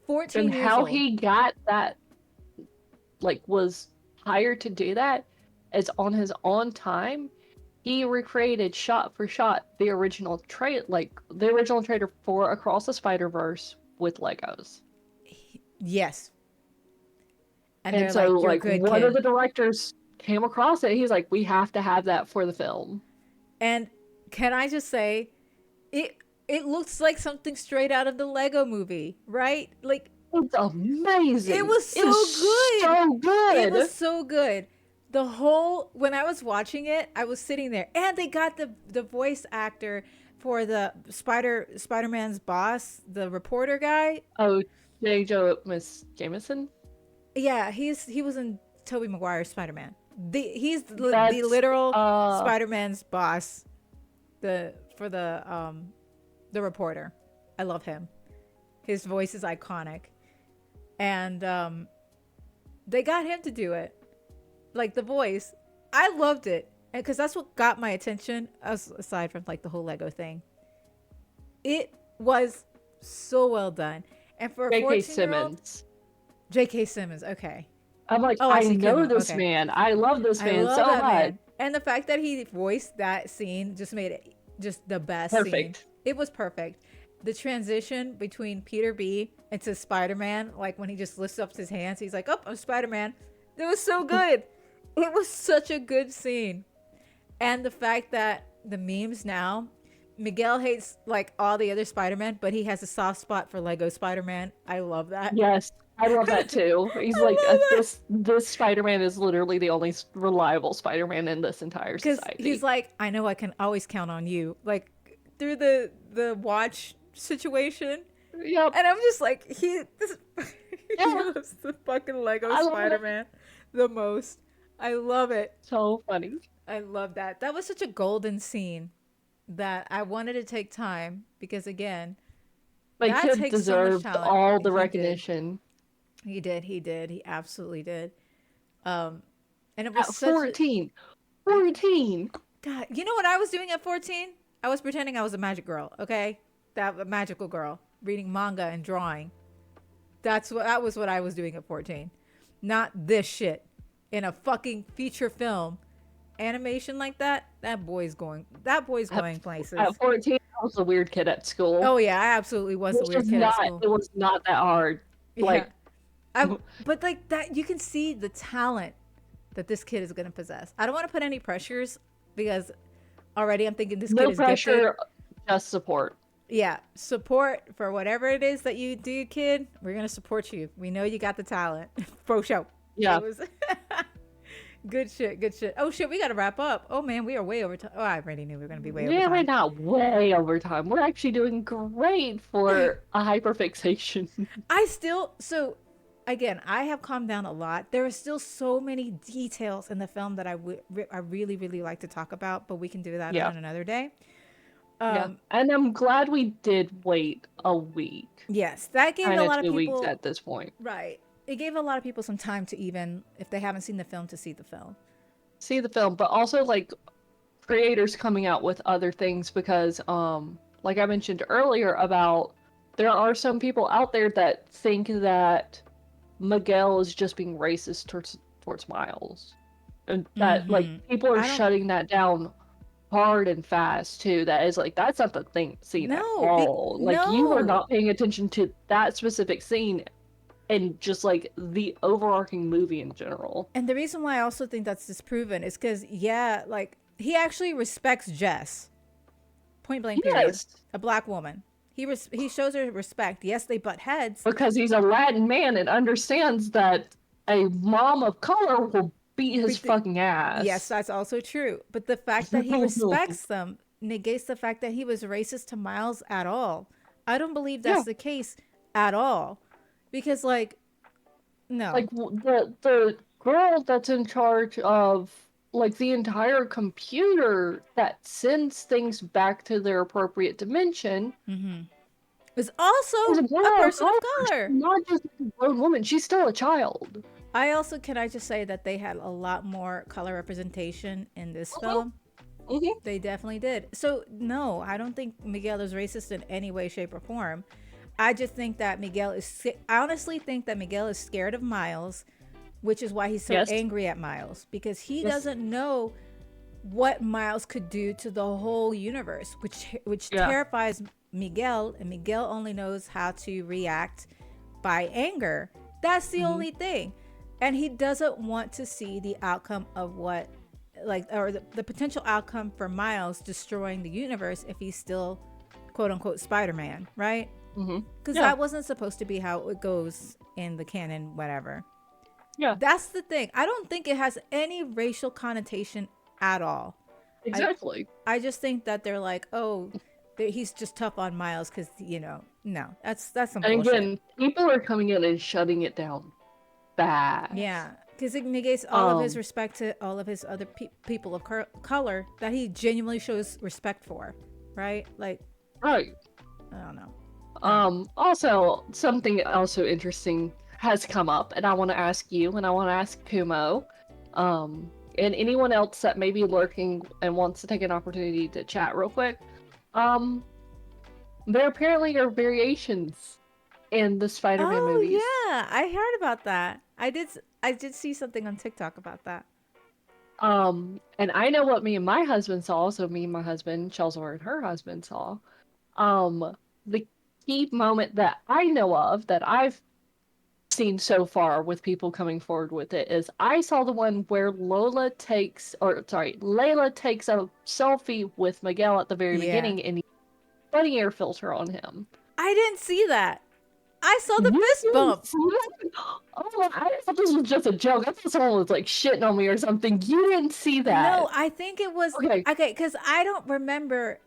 14 And years how old. he got that, like, was hired to do that is on his own time. He recreated shot for shot the original trailer for Across the Spider-Verse with Legos. Yes. And And they're so, like, you're like, good, one kid. of the directors came across it. He's like, we have to have that for the film. And can I just say, it looks like something straight out of the Lego movie, right? Like, It's amazing. it was so It's good. so good. It was so good. When I was watching it, I was sitting there, and they got the voice actor for the Spider-Man's boss, the reporter guy. Oh, J. Joe Miss Jameson? Yeah, he was in Tobey Maguire's Spider-Man. He's the That's literal Spider-Man's boss. The reporter. I love him. His voice is iconic. And they got him to do it. Like the voice. I loved it. And because that's what got my attention, aside from like the whole Lego thing. It was so well done. And for a J.K. 14-year-old, Simmons. J.K. Simmons, okay. I'm like, Oh, I see know Kimmel. this Okay. man. I love this I man love so that much. man. And the fact that he voiced that scene just made it just the best scene. Perfect. It was perfect. The transition between Peter B into Spider-Man, like when he just lifts up his hands, he's like, oh, I'm Spider-Man. It was so good. It was such a good scene. And the fact that the memes now, Miguel hates like all the other Spider-Man, but he has a soft spot for Lego Spider-Man. I love that. Yes, I love that too. He's I like, love it. this Spider-Man is literally the only reliable Spider-Man in this entire Because society. he's like, I know I can always count on you. Like through the watch situation. Yep. And I'm just like, he Yeah. loves the fucking Lego I love Spider-Man the most. I love it. So funny. I love that. That was such a golden scene that I wanted to take time because again, My that kid takes so much deserved talent. all the He did. recognition. He did. He absolutely did. And it At was such 14. 14. God, you know what I was doing at 14? I was pretending I was a magic girl, okay? That a magical girl, reading manga and drawing. That was what I was doing at 14. Not this shit. In a fucking feature film. Animation like that, that boy's going places. At 14, I was a weird kid at school. Oh yeah, I absolutely was a weird kid at school. It was not that hard. Like, but like that, you can see the talent that this kid is going to possess. I don't want to put any pressures because already I'm thinking this kid is pressure, gifted. just support. Yeah, support for whatever it is that you do, kid. We're going to support you. We know you got the talent. For show. Yeah. Good shit. Oh shit, we got to wrap up. Oh man, we are way over time. Oh, I already knew we were going to be way over time. Yeah, we're not way over time. We're actually doing great for a hyperfixation. Again, I have calmed down a lot. There are still so many details in the film that I really, really like to talk about, but we can do that on another day. Yeah. And I'm glad we did wait a week. Yes, that gave a lot of people 2 weeks at this point. Right. It gave a lot of people some time to even, if they haven't seen the film, to see the film. See the film, but also like creators coming out with other things because, like I mentioned earlier about, there are some people out there that think that Miguel is just being racist towards Miles, and that like people are shutting that down hard and fast too. That is like, that's not the scene at all. You are not paying attention to that specific scene and just like the overarching movie in general. And the reason why I also think that's disproven is because like he actually respects Jess. Point blank period. A black woman. He shows her respect. Yes, they butt heads because he's a Latin man and understands that a mom of color will beat his fucking ass. Yes, that's also true. But the fact that he respects them negates the fact that he was racist to Miles at all. I don't believe that's the case. at all. Because like no. Like the girl that's in charge of like the entire computer that sends things back to their appropriate dimension Is also is a a girl of person of color. She's color. not just a grown woman. She's still a child. I also can I just say that they had a lot more color representation in this film. Mm-hmm. They definitely did. So no, I don't think Miguel is racist in any way, shape, or form. I just think that Miguel is. I honestly think that Miguel is scared of Miles, which is why he's so Yes. angry at Miles because he Yes. doesn't know what Miles could do to the whole universe, which Yeah. terrifies Miguel, and Miguel only knows how to react by anger. That's the Mm-hmm. only thing. And he doesn't want to see the outcome of what like or the potential outcome for Miles destroying the universe if he's still quote unquote Spider-Man, right? Mm-hmm. Because Yeah. that wasn't supposed to be how it goes in the canon, whatever. Yeah. That's the thing. I don't think it has any racial connotation at all. I Exactly. I just think that they're like, oh, he's just tough on Miles because no, that's some And bullshit. again, people are coming in and shutting it down fast. Yeah, because it negates all of his Um. respect to all of his other people of color that he genuinely shows respect for, right? Like, Right. I don't know. I don't know. Also, something also interesting has come up, and I want to ask you, and I want to ask Kumo, and anyone else that may be lurking and wants to take an opportunity to chat real quick. Um, there apparently are variations in the Spider-Man Oh movies. yeah, I heard about that. I did see something on TikTok about that. And I know what me and my husband saw, so me and my husband, Chelsea and her husband saw. The key moment that I know of that I've seen so far with people coming forward with it is I saw the one where Layla takes a selfie with Miguel at the very Yeah, beginning and uses a bunny air filter on him. I didn't see that. I saw the You fist didn't bump. see that? Oh, I thought this was just a joke. I thought someone was like shitting on me or something. You didn't see No, that. I think it was Okay, okay because I don't remember.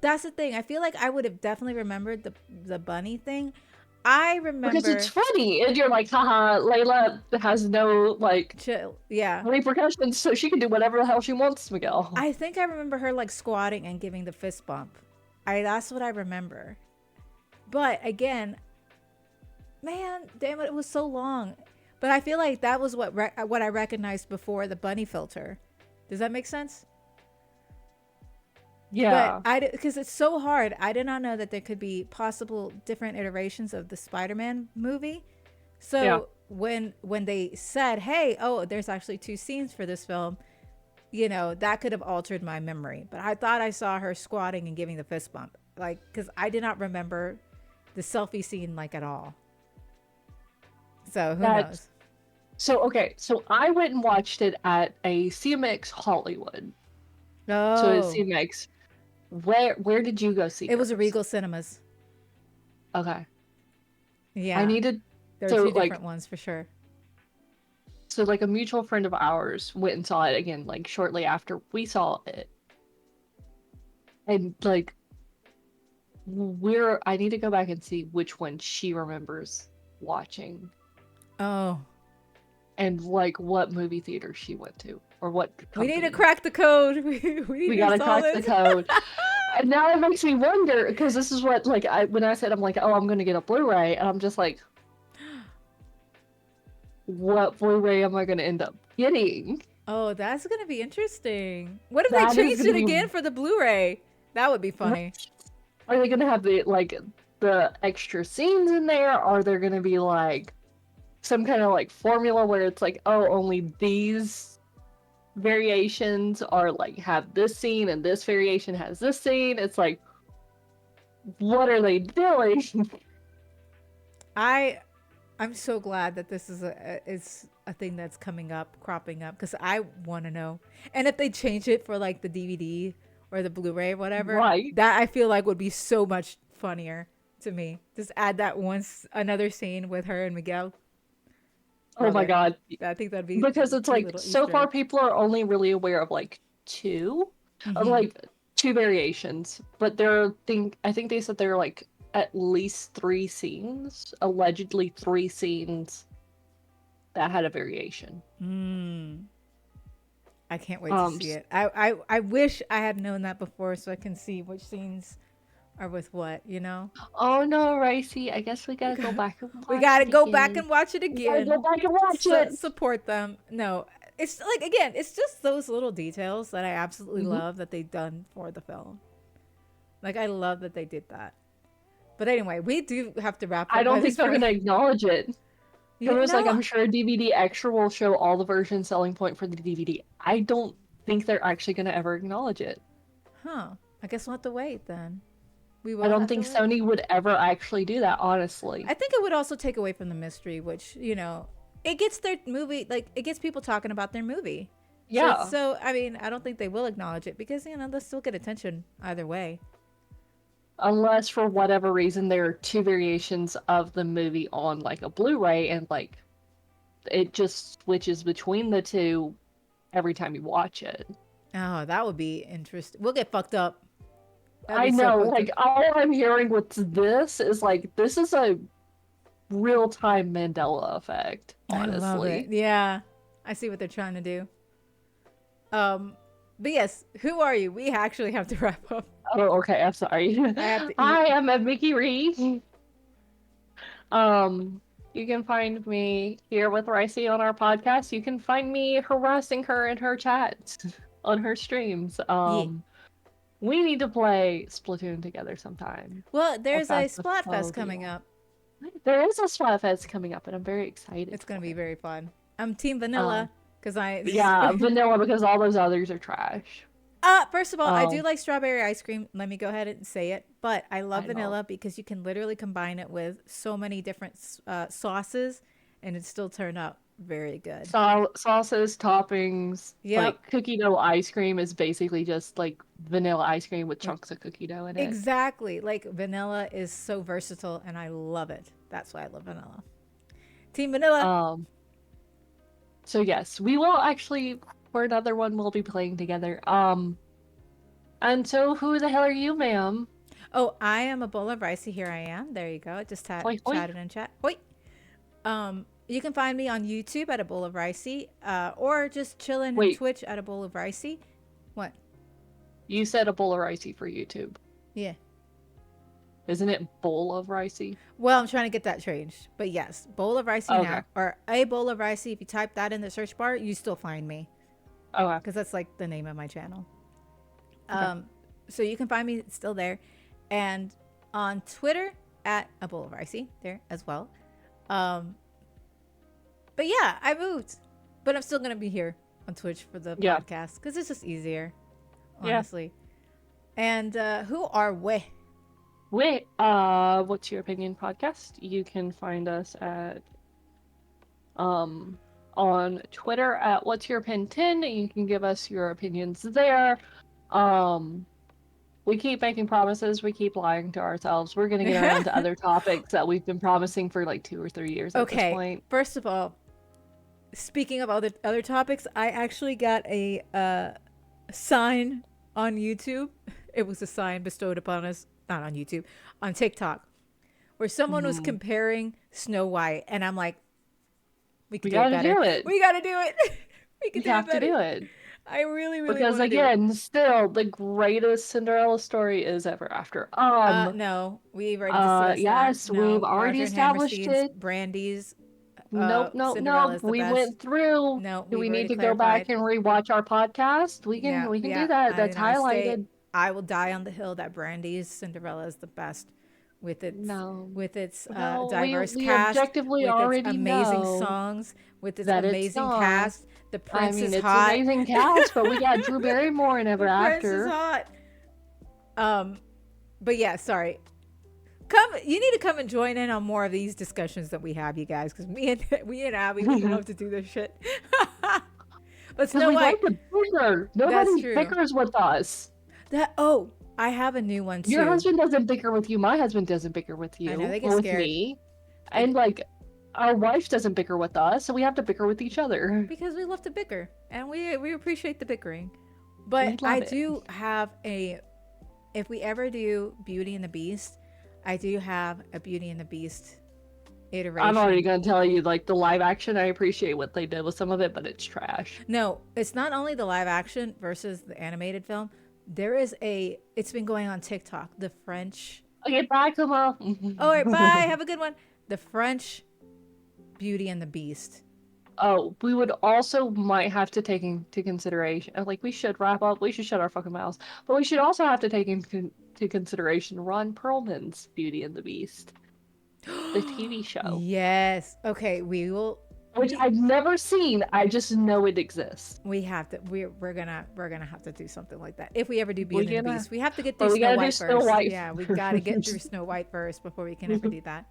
That's the thing. I feel like I would have definitely remembered the bunny thing. I because it's remember funny and you're like, haha, Layla has no like chill. Yeah, repercussions, so she can do whatever the hell she wants, Miguel. I think I remember her like squatting and giving the fist bump. I That's what I remember. But again, man, damn it, it was so long. But I feel like that was what I recognized before the bunny filter. Does that make sense? But Yeah. because it's so hard, I did not know that there could be possible different iterations of the Spider-Man movie. Yeah. So when they said, "Hey, oh, there's actually two scenes for this film," that could have altered my memory. But I thought I saw her squatting and giving the fist bump, like because I did not remember the selfie scene like at all. So who That's knows? so okay. So I went and watched it at a CMX Hollywood. So it's Oh, CMX. Where did you go see it was a yours? Regal Cinemas. Okay. I Yeah, needed there are so two like different ones for sure. so like a mutual friend of ours went and saw it again like shortly after we saw it. And like I need to go back and see which one she remembers watching Oh, and like what movie theater she went to or what we need to company. crack the code. We need We to gotta solve crack the this. code. And now it makes me wonder because this is what like when I said I'm like, oh, I'm gonna get a Blu-ray, and I'm just like, what Blu-ray am I gonna end up getting? Oh, that's gonna be interesting. What if they That is changed gonna it be. again for the Blu-ray? That would be funny. Are they gonna have the extra scenes in there? Are there gonna be like some kind of like formula where it's like, oh, only these variations are like have this scene and this variation has this scene? It's like, what are they doing? I I'm so glad that this is a thing that's cropping up because I want to know. And if they change it for like the DVD or the Blu-ray or whatever, Right. that I feel like would be so much funnier to me. Just add that another scene with her and Miguel. Oh Love my it. god. I think that'd be Because a it's cute like little so Easter far egg. people are only really aware of like two of Mm-hmm. like two variations, but I think they said there are like at least 3 scenes, allegedly 3 scenes that had a variation. Hmm. I can't wait to Um, see it. I wish I had known that before so I can see which scenes are with what, you know? oh no, Ricey, I guess we We gotta go got back and we watch got to it go back again. and watch it We gotta again. go back and watch it. Support them. No, it's like again, it's just those little details that I absolutely Hmm. love that they've done for the film. Like I love that they did that. But anyway, we do have to wrap I up by don't think this they're point. gonna acknowledge it. It You was like, know, I'm sure DVD Extra will show all the version selling point for the DVD. I don't think they're actually gonna ever acknowledge it. huh? I guess we'll have to wait then. We I will don't have to think wait. Sony would ever actually do that, honestly. I think it would also take away from the mystery, which it gets their movie like it gets people talking about their movie. Yeah. So I mean, I don't think they will acknowledge it because they'll still get attention either way. Unless for whatever reason there are 2 variations of the movie on like a Blu-ray and like it just switches between the two every time you watch it. Oh, that would be interesting. We'll get fucked up. That'd I be so know, fucked up. like all I'm hearing with this is like this is a real-time Mandela effect, I love it. honestly. Yeah, I see what they're trying to do. Um, but yes, who are you? We actually have to wrap up. Oh, okay, I'm sorry. I have to eat. Hi, I'm Ed Mickey Reed. Um, you can find me here with Ricey on our podcast. You can find me harassing her in her chats on her streams. Yeah. We need to play Splatoon together sometime. Well, Or there's a Splatfest coming Phasmophobia. up. There is a Splatfest coming up, and I'm very excited It's gonna for be it. very fun. I'm Team Uh, Vanilla because I. yeah, vanilla because all those others are trash. First of all, I do Um, like strawberry ice cream. Let me go ahead and say it. But I love I know. vanilla because you can literally combine it with so many different sauces and it still turn out very good. Sauces, toppings, Yep, like cookie dough ice cream is basically just like vanilla ice cream with with chunks of cookie dough in it. exactly like vanilla is so versatile and I love it. That's why I love vanilla. Team Vanilla. Um, so yes, we will actually for another one we'll be playing together. And so who the hell are you, ma'am? Oh, I am a bowl of ricey. Here I am. There you go. Just Hoi hoi. chatted in chat. Wait. You can find me on YouTube at a bowl of ricey, or just chilling in Wait, Twitch at a bowl of ricey. What? you said a bowl of ricey for YouTube. Yeah. Isn't it bowl of ricey? Well, I'm trying to get that changed, but yes, bowl of ricey Okay. now, or a bowl of ricey. If you type that in the search bar, you still find me Okay. because that's like the name of my channel. Okay. So you can find me still there, and on Twitter at a bowl of ricey there as well. Um, but yeah, I moved, but I'm still gonna be here on Twitch for the Yeah. podcast because it's just easier, Yeah. honestly. And who are we? Wait, what's your opinion podcast? You can find us at on Twitter at what's your opinion 10. You can give us your opinions there. Um we keep making promises, we keep lying to ourselves. We're gonna get around to other topics that we've been promising for like 2 or 3 years at this Okay, point. first of all, speaking of other topics, I actually got a sign on YouTube. It was a sign bestowed upon us, not on YouTube, on TikTok, where someone was Mhm. comparing Snow White, and I'm like, we We could do it gotta better. do it. We gotta do it. We We could do it have to better. do it. I really, really Because want to do it. again, still the greatest Cinderella story is ever after. No, we've already discussed that. Yes, we've No, already Marjorie and established Hammerstein's it. Brandy's Nope, nope, Cinderella nope. is the We best. went through. No, Do we've we need already to go back clarified. and rewatch our podcast? Yeah, We can do yeah. that. That's I stay. highlighted. I will die on the hill that Brandy's Cinderella is the best, with its No. No, diverse we cast, objectively with its already amazing know songs, with its that it's amazing not. cast. The I prince mean, is it's hot. amazing cast, but we got Drew Barrymore and Ever The prince is After. hot. But yeah, sorry. Come, you need to come and join in on more of these discussions that we have, you guys, because me and Abby, we love to do this shit. But Because Snow we White, like to bicker. that's Nobody true. bickers with us. I have a new one too. Your husband doesn't bicker with you. My husband doesn't bicker with you. I know they get Or with scared me. And like, our wife doesn't bicker with us, so we have to bicker with each other. because we love to bicker and we appreciate the bickering. We But love I it. do have if we ever do Beauty and the Beast, I do have a Beauty and the Beast I'm already iteration. gonna tell you, like, the live action, I appreciate what they did with some of it, but it's trash. No, it's not only the live action versus the animated film. There is a. It's been going on TikTok. The French. Okay, bye, Kuma. Oh, all right, bye. Have a good one. The French Beauty and the Beast. Oh, we would also might have to take into consideration, like, we should wrap up, we should shut our fucking mouths, but we should also have to take into consideration Ron Perlman's Beauty and the Beast, the TV show, Yes. Okay, we will. which I've never seen. I just know it exists. We have to. We're gonna have to do something like that if we ever do We're Beauty and the gonna, Beast. We have to get through but we Snow gotta do White Snow first. White Yeah, we gotta get through first. Snow White first before we can ever do that.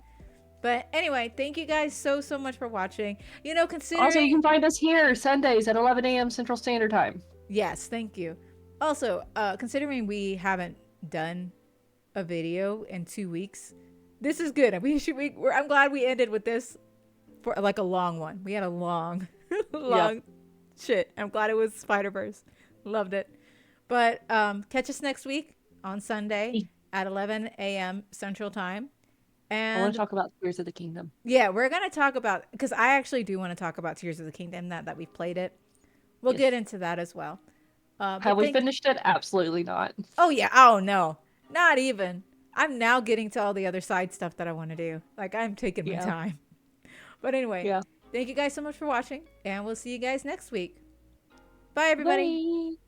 But anyway, thank you guys so much for watching. You know, Also, you considering can find us here Sundays at 11 a.m. Central Standard Time. yes, thank you. Also, considering we haven't done a video in 2 weeks, this is good. I'm glad we ended with this for like a long one. We had a long, Yep. long shit. I'm glad it was Spider-Verse. Loved it. But catch us next week on Sunday at 11 a.m. Central Time. I want to And talk about Tears of the Kingdom. yeah, we're gonna talk about because I actually do want to talk about Tears of the Kingdom that we've played it. We'll Yes. get into that as well. Have But we think, finished it? Absolutely not. oh yeah, oh no, not even. I'm now getting to all the other side stuff that I want to do. Like I'm taking my Yeah. time. But anyway, Yeah. thank you guys so much for watching, and we'll see you guys next week. Bye, everybody. Bye.